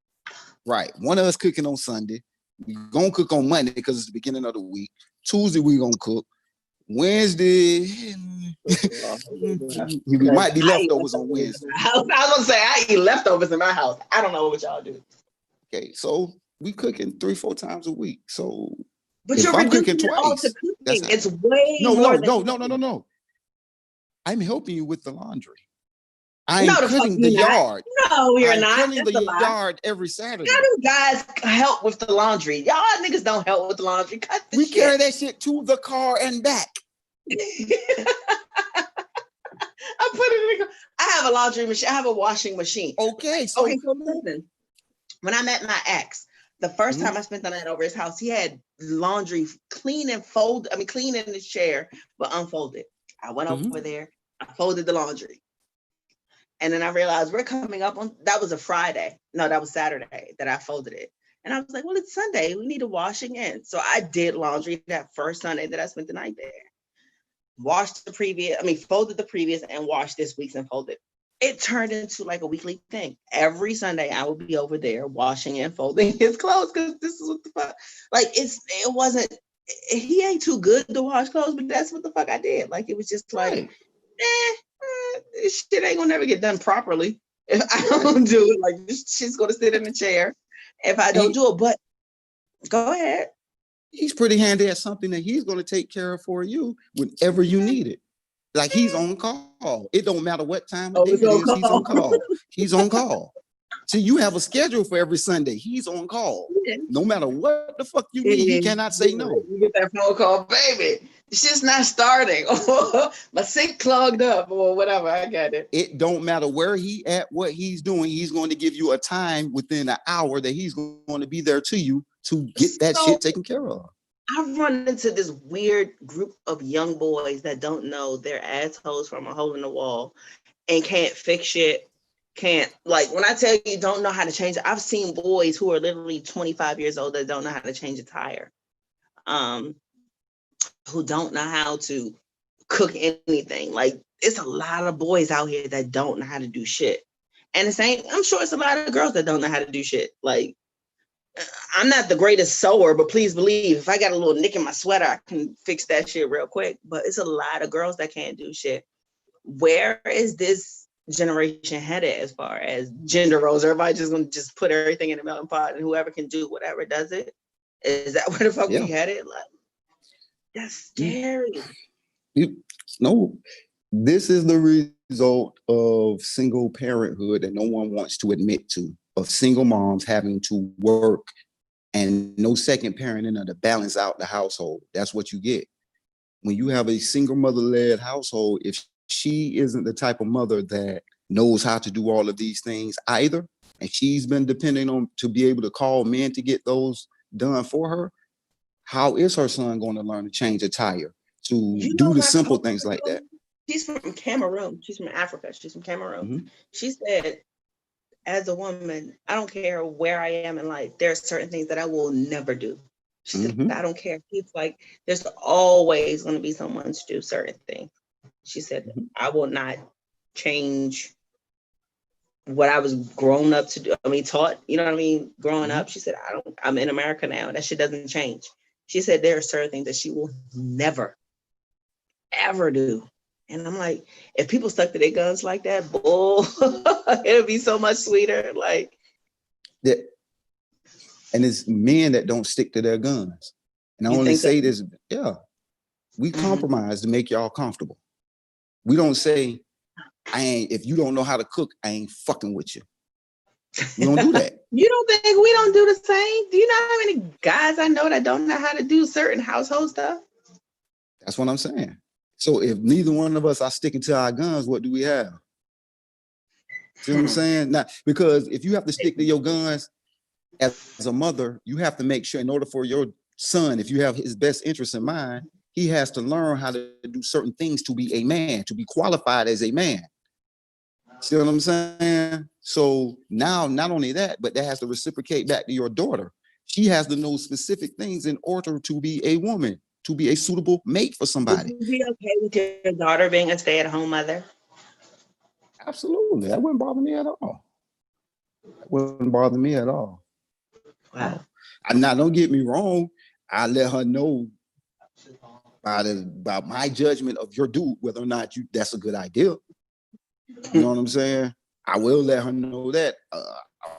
Right. One of us cooking on Sunday. We're gonna cook on Monday because it's the beginning of the week. Tuesday we gonna cook. Wednesday we might be leftovers on Wednesday. I was gonna say I eat leftovers in my house. I don't know what y'all do. Okay, so we cooking 3-4 times a week. So but if you're I'm cooking reducing it all twice, to cooking. It's way no. I'm helping you with the laundry. I'm cleaning the yard. No, you're not. I'm cleaning the yard every Saturday. How do guys help with the laundry? Y'all niggas don't help with the laundry. Cut the shit. Carry that shit to the car and back. I put it in. I have a laundry machine. I have a washing machine. Okay, so listen. When I met my ex, the first time I spent the night over his house, he had laundry clean in his chair, but unfolded. I went over there. I folded the laundry. And then I realized we're coming up on, that was a Friday. No, that was Saturday that I folded it. And I was like, well, it's Sunday. We need a washing in. So I did laundry that first Sunday that I spent the night there. Folded the previous and washed this week's and folded. It turned into like a weekly thing. Every Sunday I would be over there washing and folding his clothes because this is what the fuck. Like he ain't too good to wash clothes, but that's what the fuck I did. Like it was just like, this shit ain't gonna never get done properly if I don't do it. Like this shit's gonna sit in the chair if I don't do it. But go ahead. He's pretty handy at something that he's gonna take care of for you whenever you need it. Like he's on call. It don't matter what time of day it is. He's on call. He's on call. So you have a schedule for every Sunday. He's on call. No matter what the fuck you need, he cannot say no. You get that phone call, baby. It's just not starting. My sink clogged up or whatever. I got it. It don't matter where he at, what he's doing. He's going to give you a time within an hour that he's going to be there to you to get that shit taken care of. I've run into this weird group of young boys that don't know their assholes from a hole in the wall and can't fix shit. Can't, like, when I tell you don't know how to change it, I've seen boys who are literally 25 years old that don't know how to change a tire, who don't know how to cook anything. Like, it's a lot of boys out here that don't know how to do shit. And I'm sure it's a lot of girls that don't know how to do shit. Like, I'm not the greatest sewer, but please believe if I got a little nick in my sweater, I can fix that shit real quick. But it's a lot of girls that can't do shit. Where is this generation headed as far as gender roles? Everybody just gonna just put everything in a melting pot and whoever can do whatever does it? Is that where the fuck we headed? Like, that's scary. No, this is the result of single parenthood that no one wants to admit to, of single moms having to work and no second parent in there to balance out the household. That's what you get. When you have a single mother-led household, if she isn't the type of mother that knows how to do all of these things either, and she's been depending on to be able to call men to get those done for her, how is her son going to learn to change a tire, to do the simple things like that? She's from Cameroon. She's from Africa. She's from Cameroon. Mm-hmm. She said, as a woman, I don't care where I am in life, there are certain things that I will never do. She said, I don't care. It's like, there's always going to be someone to do certain things. She said, I will not change what I was grown up to do. I mean, taught, you know what I mean? Growing up, she said, I'm in America now. That shit doesn't change. She said, there are certain things that she will never, ever do. And I'm like, if people stuck to their guns like that, bull, it'd be so much sweeter. Like, yeah. And it's men that don't stick to their guns. And I only say this, we compromise to make y'all comfortable. We don't say, if you don't know how to cook, I ain't fucking with you. We don't do that. You don't think we don't do the same? Do you know how many guys I know that don't know how to do certain household stuff? That's what I'm saying. So if neither one of us are sticking to our guns, what do we have? See what I'm saying? Now, because if you have to stick to your guns as a mother, you have to make sure in order for your son, if you have his best interest in mind, he has to learn how to do certain things to be a man, to be qualified as a man. See what I'm saying? So now, not only that, but that has to reciprocate back to your daughter. She has to know specific things in order to be a woman, to be a suitable mate for Would somebody. you be okay with your daughter being a stay-at-home mother? Absolutely. That wouldn't bother me at all. That wouldn't bother me at all. Wow. Now, don't get me wrong. I let her know about my judgment of your dude, whether or not that's a good idea. You know what I'm saying? I will let her know that. I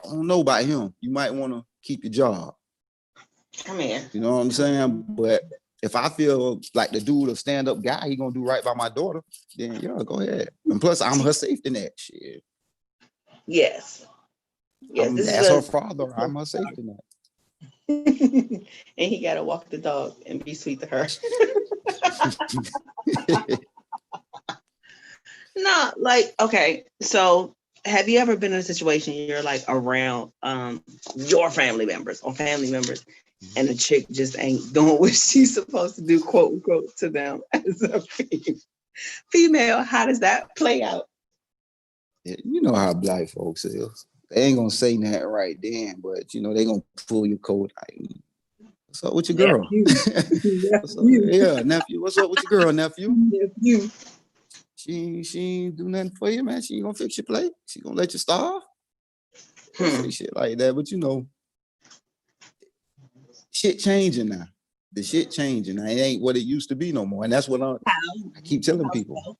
don't know about him. You might want to keep your job. Come here. You know what I'm saying? But if I feel like the dude, a stand-up guy, he gonna do right by my daughter, then yeah, go ahead. And plus, I'm her safety net. Shit. Yes. Yes. This That's is her father. I'm her safety net. and he gotta walk the dog and be sweet to her. No, like, okay, so have you ever been in a situation you're like around your family members or family members and the chick just ain't doing what she's supposed to do, quote unquote, to them as a female? How does that play out? You know how black folks is. They ain't gonna say nothing right then, but they gonna pull your coat. Like, what's up with your girl? What's up? Yeah, nephew. What's up with your girl, nephew? Nephew. She ain't do nothing for you, man. She ain't gonna fix your plate. She gonna let you starve. Say shit like that, but shit changing now. The shit changing. It ain't what it used to be no more, and that's what I keep telling people.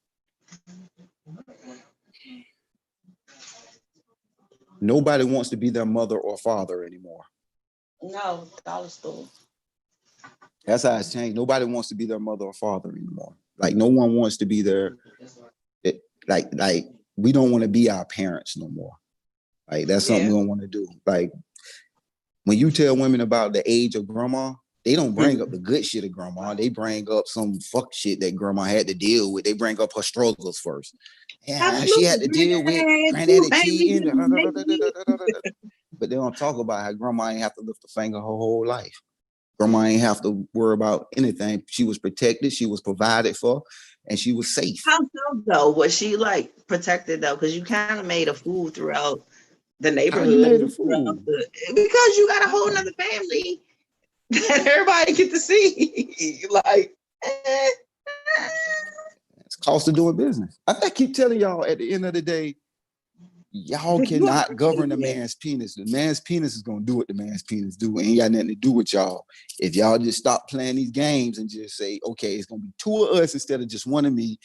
Nobody wants to be their mother or father anymore. No, dollar store. That's how it's changed. Nobody wants to be their mother or father anymore. Like no one wants to be their, like we don't want to be our parents no more. Like that's something we don't want to do. Like when you tell women about the age of grandma, they don't bring up the good shit of grandma. They bring up some fuck shit that grandma had to deal with. They bring up her struggles first. Yeah, she had to deal with granddaddy cheating. But they don't talk about how grandma ain't have to lift a finger her whole life. Grandma ain't have to worry about anything. She was protected. She was provided for, and she was safe. How so though? Was she like protected though? Because you kind of made a fool throughout the neighborhood. How you made a fool? Because you got a whole nother family that everybody get to see. Like, it's cost of doing business. I keep telling y'all at the end of the day, y'all cannot govern a man's penis. The man's penis is gonna do what the man's penis do. It ain't got nothing to do with y'all. If y'all just stop playing these games and just say, okay, it's gonna be two of us instead of just one of me,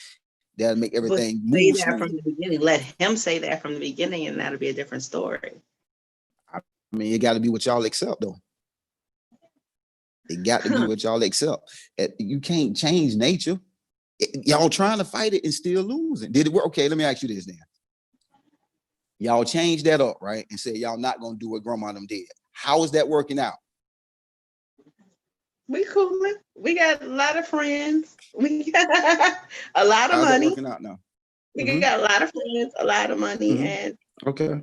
that'll make everything move. Say that from the beginning. Let him say that from the beginning, and that'll be a different story. I mean, it got to be what y'all accept, though. It got to be what y'all accept. You can't change nature. Y'all trying to fight it and still losing. Did it work? Okay, let me ask you this then. Y'all changed that up, right? And said y'all not gonna do what grandma them did. How is that working out? We coolin'. We got a lot of friends. We got a lot of money. How's that working out now? We got a lot of friends, a lot of money, and okay.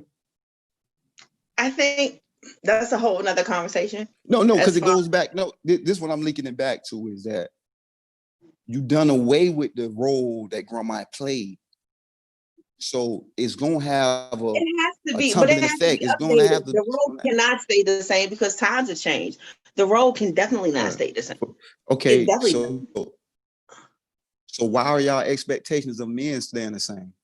I think that's a whole nother conversation. No, because it goes back. No, this what I'm linking it back to is that you done away with the role that grandma played. So it's gonna have it has to be, tumbling effect. It's gonna have the role cannot stay the same because times have changed. The role can definitely not stay the same. Okay, so why are y'all expectations of men staying the same?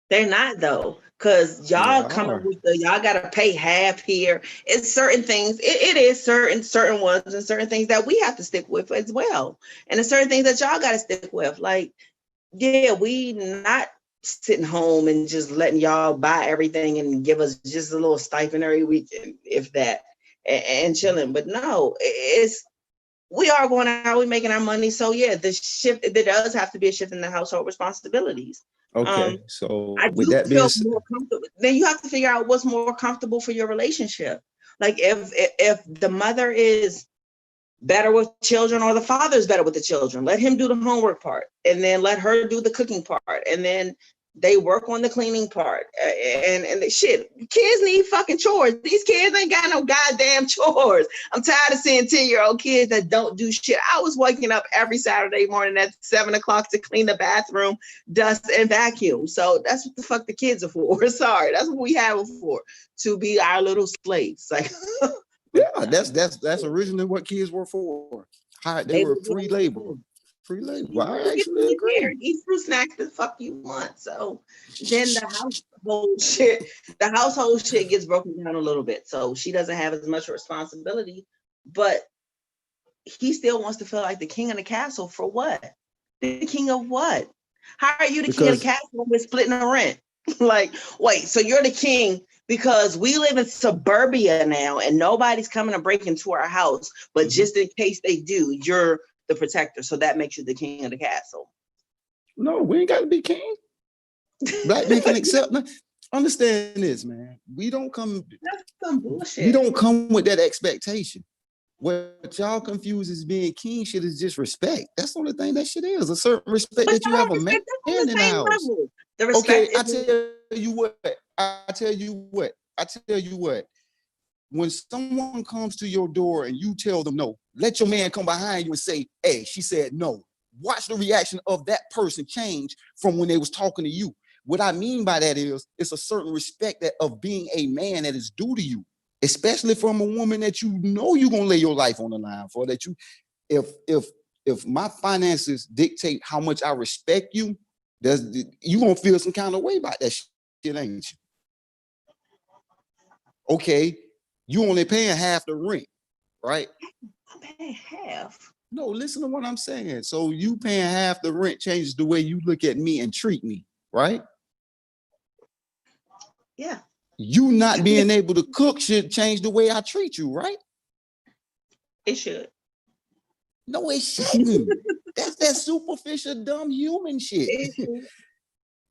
They're not though, because y'all come up with y'all gotta pay half here. It's certain things. It is certain ones and certain things that we have to stick with as well, and there's certain things that y'all gotta stick with. Like, yeah, we not sitting home and just letting y'all buy everything and give us just a little stipend every week, if that, and chilling. But no, we are going out, we're making our money. So yeah, the shift, there does have to be a shift in the household responsibilities. Okay, so I do feel more comfortable. Then you have to figure out what's more comfortable for your relationship. Like if the mother is better with children or the father is better with the children, let him do the homework part and then let her do the cooking part. And then They work on the cleaning part, and the shit. Kids need fucking chores. These kids ain't got no goddamn chores. I'm tired of seeing 10-year-old kids that don't do shit. I was waking up every Saturday morning at 7 o'clock to clean the bathroom, dust, and vacuum. So that's what the fuck the kids are for. Sorry, that's what we have them for, to be our little slaves. Like, yeah, that's originally what kids were for. They were free labor. Free labor. You I really get actually to agree. eat fruit snacks the fuck you want. So then the household shit gets broken down a little bit. So she doesn't have as much responsibility, but he still wants to feel like the king of the castle for what? The king of what? How are you the king of the castle when we're splitting the rent? Like, wait, so you're the king because we live in suburbia now and nobody's coming to break into our house, but just in case they do, you're the protector. So that makes you the king of the castle. No, we ain't got to be king. Black men can accept. Understand this, man. That's some bullshit. We don't come with that expectation. What y'all confuse as being king shit is just respect. That's the only thing that shit is. A certain respect that you have a man in the house. Okay, I tell you what. When someone comes to your door and you tell them no, let your man come behind you and say, hey, she said no. Watch the reaction of that person change from when they was talking to you. What I mean by that is it's a certain respect of being a man that is due to you, especially from a woman that you know you're gonna lay your life on the line for. That you, if my finances dictate how much I respect you, you gonna feel some kind of way about that shit, ain't you? Okay, you only paying half the rent, right? I'm paying half. No, listen to what I'm saying. So you paying half the rent changes the way you look at me and treat me, right? Yeah. You not being able to cook should change the way I treat you, right? It should. No, it shouldn't. That's that superficial, dumb human shit.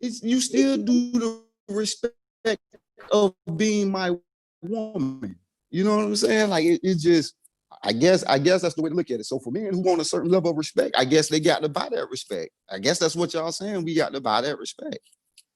You still do the respect of being my woman. You know what I'm saying? Like it just, I guess that's the way to look at it. So for men who want a certain level of respect, I guess they got to buy that respect. I guess that's what y'all saying. We got to buy that respect.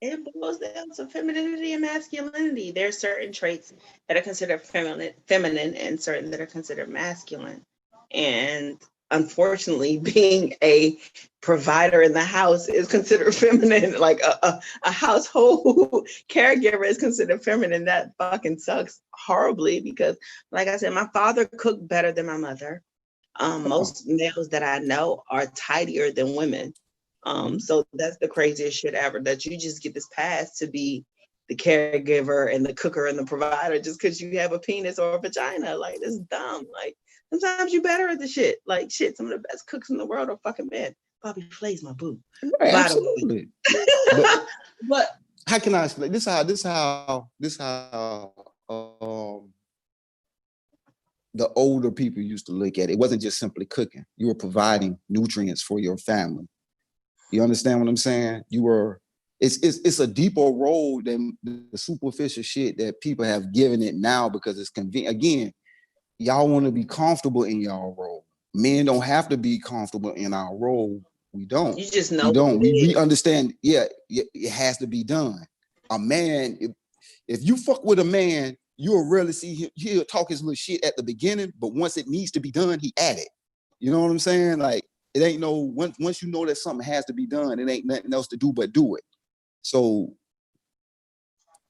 It boils down to femininity and masculinity. There are certain traits that are considered feminine and certain that are considered masculine. And unfortunately, being a provider in the house is considered feminine. Like a household caregiver is considered feminine. That fucking sucks horribly because, like I said, my father cooked better than my mother. Most males that I know are tidier than women. So that's the craziest shit ever, that you just get this pass to be the caregiver and the cooker and the provider just because you have a penis or a vagina. Like, this is dumb. Like, sometimes you're better at the shit. Like, shit, some of the best cooks in the world are fucking men. Bobby Flay's my boo. Right, absolutely. But how can I explain this? How the older people used to look at it. It wasn't just simply cooking. You were providing nutrients for your family. You understand what I'm saying? It's a deeper role than the superficial shit that people have given it now because it's convenient. Again, y'all want to be comfortable in y'all role. Men don't have to be comfortable in our role. We don't. You just know. We don't. We understand. Yeah, it has to be done. A man, if you fuck with a man, you'll rarely see him. He'll talk his little shit at the beginning, but once it needs to be done, he at it. You know what I'm saying? Like, it ain't no, once you know that something has to be done, it ain't nothing else to do but do it. So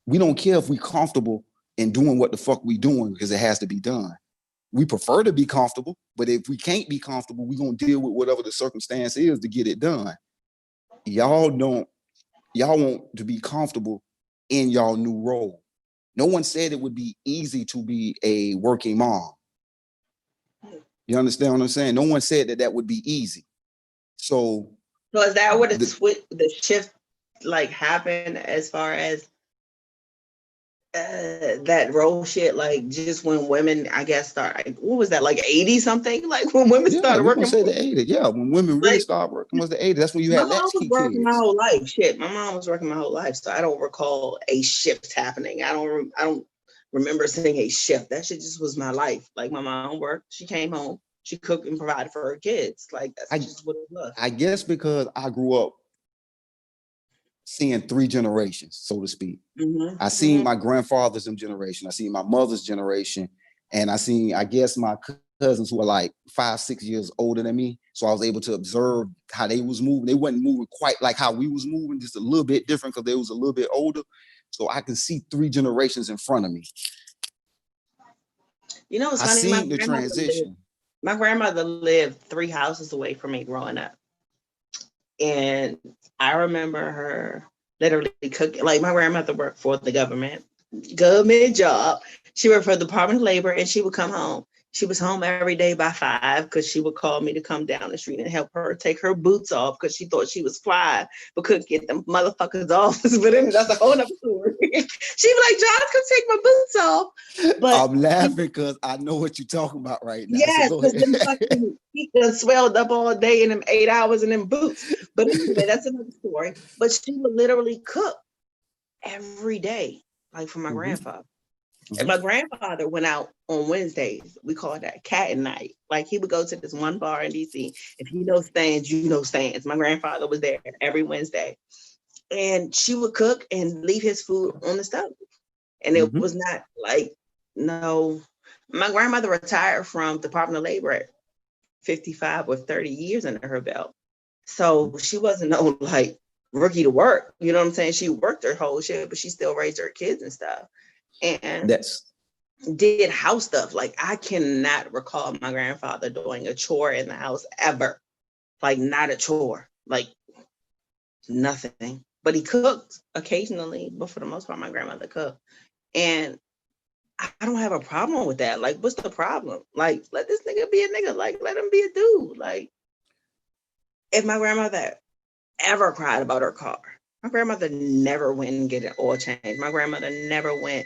we don't care if we comfortable in doing what the fuck we doing because it has to be done. We prefer to be comfortable, but if we can't be comfortable, we're gonna deal with whatever the circumstance is to get it done. Y'all want to be comfortable in y'all new role. No one said it would be easy to be a working mom. You understand what I'm saying? No one said that would be easy. So is that where the shift like happened as far as that role shit? Like, just when women, I guess, start, what was that, like 80 something? Like when women started working. Say the 80s. Yeah, when women really start working was the 80s. That's when you had latchkey kids. My whole life. Shit, my mom was working my whole life, so I don't recall a shift happening. I don't remember seeing a shift. That shit just was my life. Like, my mom worked, she came home, she cooked and provided for her kids. Like, that's just what it was. I guess because I grew up seeing 3 generations, so to speak. Mm-hmm. I seen my grandfather's generation. I seen my mother's generation. And I seen, I guess, my cousins who are like 5, 6 years older than me. So I was able to observe how they was moving. They wasn't moving quite like how we was moving, just a little bit different because they was a little bit older. So I can see 3 generations in front of me. You know, it's I funny. seen the transition. My grandmother lived 3 houses away from me growing up. And I remember her literally cooking. Like, my grandmother worked for the government job. She worked for the Department of Labor, and she would come home. She was home every day by 5 because she would call me to come down the street and help her take her boots off because she thought she was fly, but couldn't get them motherfuckers off. But anyway, that's a whole other story. She'd be like, John, come take my boots off. But I'm laughing because I know what you're talking about right now. yes, So go because them ahead. fucking feet done swelled up all day in them 8 hours in them boots. But anyway, that's another story. But she would literally cook every day, like for my grandfather. And my grandfather went out on Wednesdays. We call that cat and night. Like, he would go to this one bar in DC. If you know Stans, you know Stans. My grandfather was there every Wednesday. And she would cook and leave his food on the stove. And it was not like, no. My grandmother retired from Department of Labor at 55 with 30 years under her belt. So she wasn't no like rookie to work. You know what I'm saying? She worked her whole shit, but she still raised her kids and stuff. And did house stuff. Like, I cannot recall my grandfather doing a chore in the house ever. Like, not a chore. Like, nothing. But he cooked occasionally, but for the most part, my grandmother cooked. And I don't have a problem with that. Like, what's the problem? Like, let this nigga be a nigga. Like, let him be a dude. Like, if my grandmother ever cried about her car, my grandmother never went and get an oil change. My grandmother never went.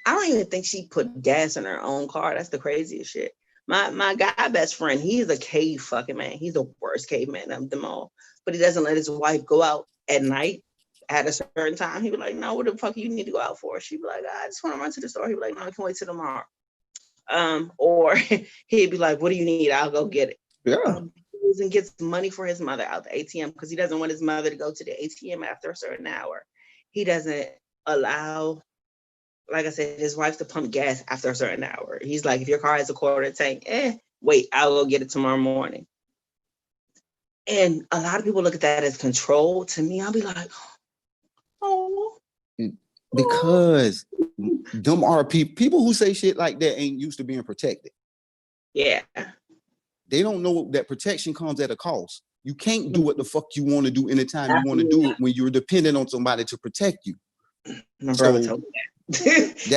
I don't even think she put gas in her own car. That's the craziest shit. My guy best friend, he's a cave fucking man. He's the worst caveman of them all. But he doesn't let his wife go out at night at a certain time. He'd be like, no, what the fuck you need to go out for? She'd be like, I just want to run to the store. He'd be like, no, I can wait till tomorrow. Or he'd be like, what do you need? I'll go get it. Yeah. He goes and gets money for his mother out the ATM because he doesn't want his mother to go to the ATM after a certain hour. He doesn't allow, like I said, his wife to pump gas after a certain hour. He's like, if your car has a quarter tank, wait, I'll go get it tomorrow morning. And a lot of people look at that as control. To me, I'll be like, oh. Because them are people who say shit like that ain't used to being protected. Yeah. They don't know that protection comes at a cost. You can't do what the fuck you want to do anytime you want to do it when you're dependent on somebody to protect you. My brother told me that.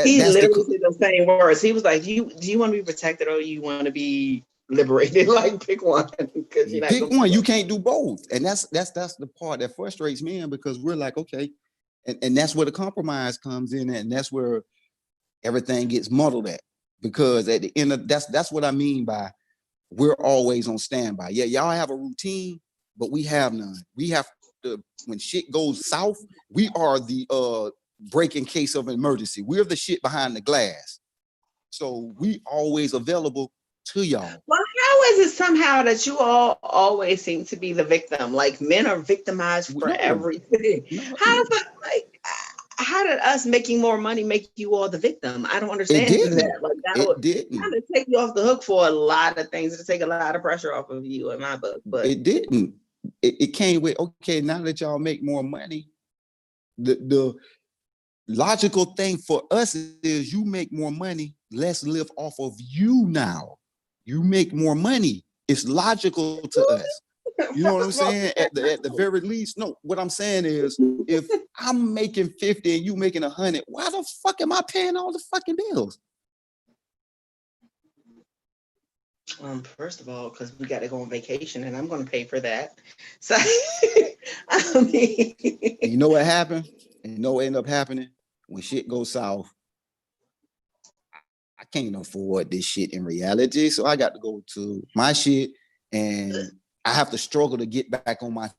He literally said those same words. He was like, do you want to be protected or you want to be liberated? Like, pick one. Pick one. You can't do both. And that's the part that frustrates me, because we're like, okay, and that's where the compromise comes in, and that's where everything gets muddled at. Because at the end of that's what I mean by we're always on standby. Yeah, y'all have a routine, but we have none. We have to, when shit goes south, we are the break in case of emergency. We're the shit behind the glass. So we always available to y'all. Well, how is it somehow that you all always seem to be the victim? Like, men are victimized for everything. How did us making more money make you all the victim? I don't understand that. Like, that didn't. Kind of take you off the hook for a lot of things, to take a lot of pressure off of you in my book. But it didn't. It came with, okay, now that y'all make more money, the logical thing for us is you make more money, let's live off of you now. You make more money. It's logical to us. You know what I'm saying? At the very least, no, what I'm saying is, if I'm making 50 and you making 100, why the fuck am I paying all the fucking bills? First of all, because we got to go on vacation and I'm going to pay for that. So, I mean, and you know what happened? And you know what ended up happening? When shit goes south, I can't afford this shit in reality. So I got to go to my shit, and I have to struggle to get back on my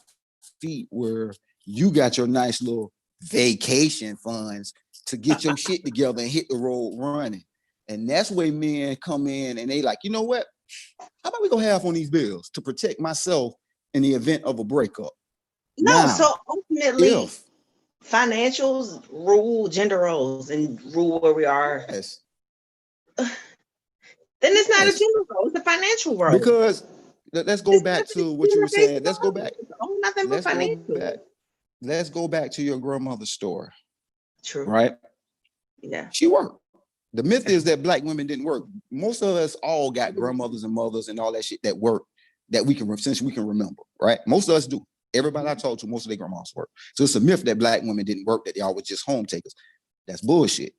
feet, where you got your nice little vacation funds to get your shit together and hit the road running. And that's where men come in and they like, you know what? How about we go half on these bills to protect myself in the event of a breakup? No, now, so ultimately, financials rule gender roles and rule where we are. Yes. Then it's not a Yes. gender role; it's a financial role. Because let's go back to what you were saying. Let's go back. Oh, nothing but Let's go financial. back. Let's go back to your grandmother's story. True. Right? Yeah. She worked. The myth is that black women didn't work. Most of us all got grandmothers and mothers and all that shit that work that we can, since we can remember, right? Most of us do. Everybody I talk to, most of their grandmas work. So it's a myth that black women didn't work, that y'all were just home takers. That's bullshit.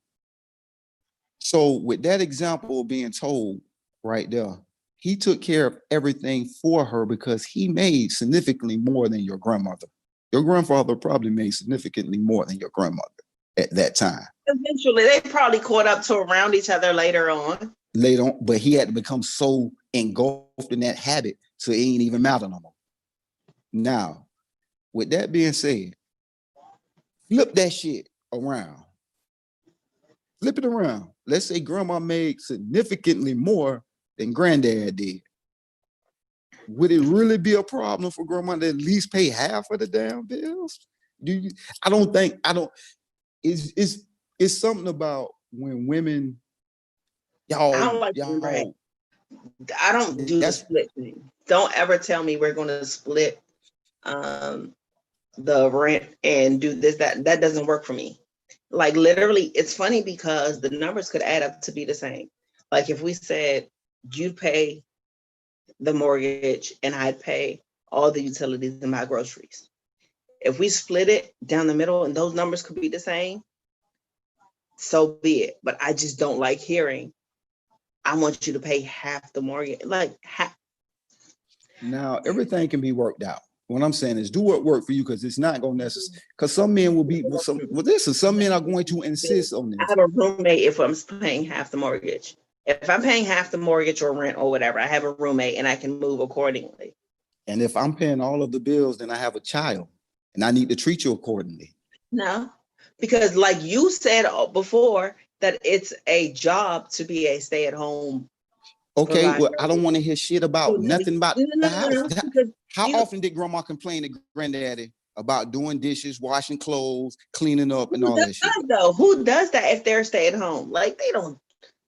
So with that example being told right there, he took care of everything for her because he made significantly more than your grandmother. Your grandfather probably made significantly more than your grandmother at that time. Eventually, they probably caught up to around each other later on. Later on, but he had to become so engulfed in that habit, so it ain't even matter no more. Now, with that being said, flip that shit around. Flip it around. Let's say grandma made significantly more than granddad did. Would it really be a problem for grandma to at least pay half of the damn bills? I don't. It's something about when women, I don't like y'all. I don't do the split thing. Don't ever tell me we're going to split the rent and do this, that doesn't work for me. Like literally, it's funny because the numbers could add up to be the same. Like if we said you'd pay the mortgage and I'd pay all the utilities and my groceries. If we split it down the middle and those numbers could be the same, so be it. But I just don't like hearing, I want you to pay half the mortgage. Like half. Now everything can be worked out. What I'm saying is do what work for you, because it's not going to necessarily, because some men will be with some men are going to insist on this. I have a roommate if I'm paying half the mortgage. If I'm paying half the mortgage or rent or whatever, I have a roommate and I can move accordingly. And if I'm paying all of the bills, then I have a child and I need to treat you accordingly. No, because like you said before, that it's a job to be a stay-at-home. Okay, well, I don't want to hear shit about nothing about the house. How often did grandma complain to granddaddy about doing dishes, washing clothes, cleaning up, and all that shit? Though, who does that if they're stay-at-home? Like they don't.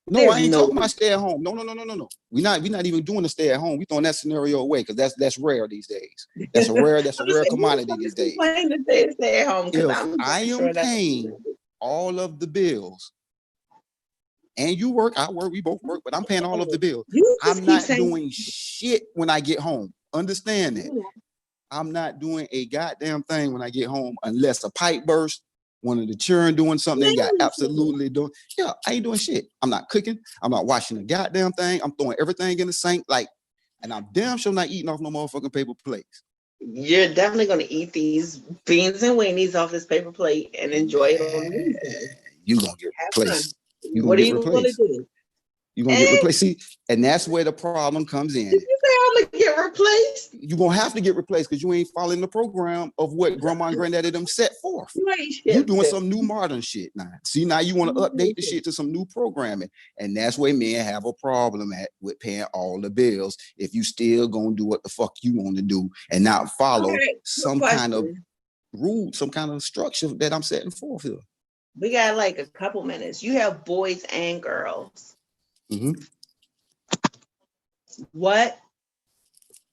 No, I ain't talking about stay at home. No. We're not even doing a stay at home. We throwing that scenario away because that's rare these days. That's a rare commodity these days. Stay at home if I am paying all of the bills, and you work, I work, we both work, but I'm paying all of the bills. I'm not doing shit when I get home. Understand that. I'm not doing a goddamn thing when I get home unless a pipe burst, one of the children doing something they got absolutely doing. Yeah, I ain't doing shit. I'm not cooking. I'm not washing a goddamn thing. I'm throwing everything in the sink, and I'm damn sure not eating off no motherfucking paper plates. You're definitely gonna eat these beans and weenies off this paper plate and enjoy it on the weekend. You gonna get replaced. What are you gonna do? You're gonna get replaced. See, and that's where the problem comes in. Did you say I'm gonna get replaced? You're gonna have to get replaced because you ain't following the program of what grandma and granddaddy them set forth. You doing some new modern shit now. See, now you want to update the shit to some new programming. And that's where men have a problem with paying all the bills if you still gonna do what the fuck you want to do and not follow some kind of rule, some kind of structure that I'm setting forth here. We got like a couple minutes. You have boys and girls. Mm-hmm. What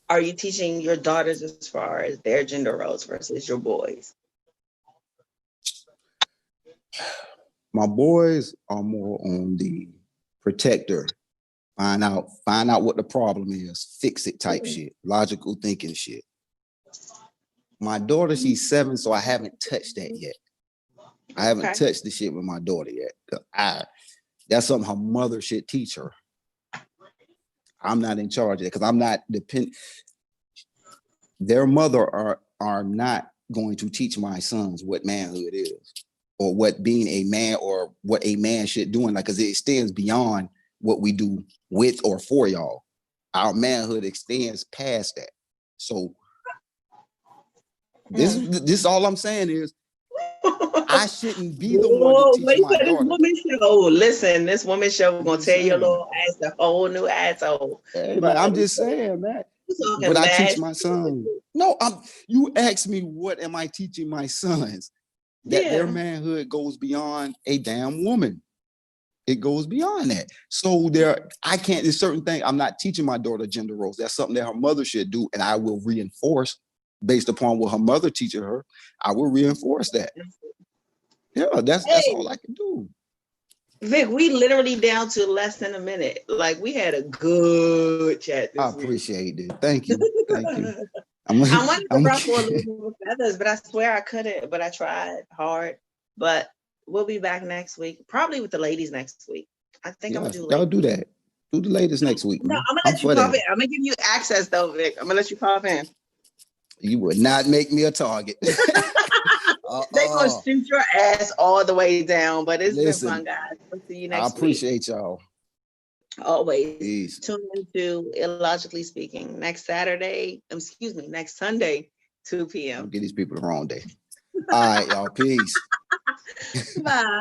are you teaching your daughters as far as their gender roles versus your boys? My boys are more on the protector, find out what the problem is, fix it type shit, logical thinking shit. My daughter, she's 7, so I haven't touched that yet. I haven't touched the shit with my daughter yet. That's something her mother should teach her. I'm not in charge of it because I'm not dependent. Their mother are not going to teach my sons what manhood is or what being a man or what a man should do, because it extends beyond what we do with or for y'all. Our manhood extends past that. So this all I'm saying is I shouldn't be the one to teach my daughter. This woman show. Listen, this woman show gonna tear your little ass a whole new asshole. Hey, but I'm just saying, man. But I teach my son. No, you asked me what am I teaching my sons? that their Yeah. manhood goes beyond a damn woman. It goes beyond that. So I can't, there's certain things, I'm not teaching my daughter gender roles. That's something that her mother should do. And I will reinforce based upon what her mother teaches her. I will reinforce that. Yeah, that's Hey, all I can do. Vic, we literally down to less than a minute. Like we had a good chat I this week. appreciate it. Thank you. Thank you. I wanted to I'm ruffle a little bit with feathers, but I swear I couldn't. But I tried hard. But we'll be back next week, probably with the ladies next week. I think I'm yeah, gonna do y'all ladies. do that. Do the latest next week, No, man. I'm gonna I'm let you for pop that. in. I'm gonna give you access though, Vic. I'm gonna let you pop in. You would not make me a target. They gonna shoot your ass all the way down. But it's been Listen, fun, guys. We'll see you I next week. appreciate y'all. Always Peace. tune into Illogically Speaking next next Sunday, 2 Don't p.m. get these people the wrong day. All right, y'all. Peace. Bye.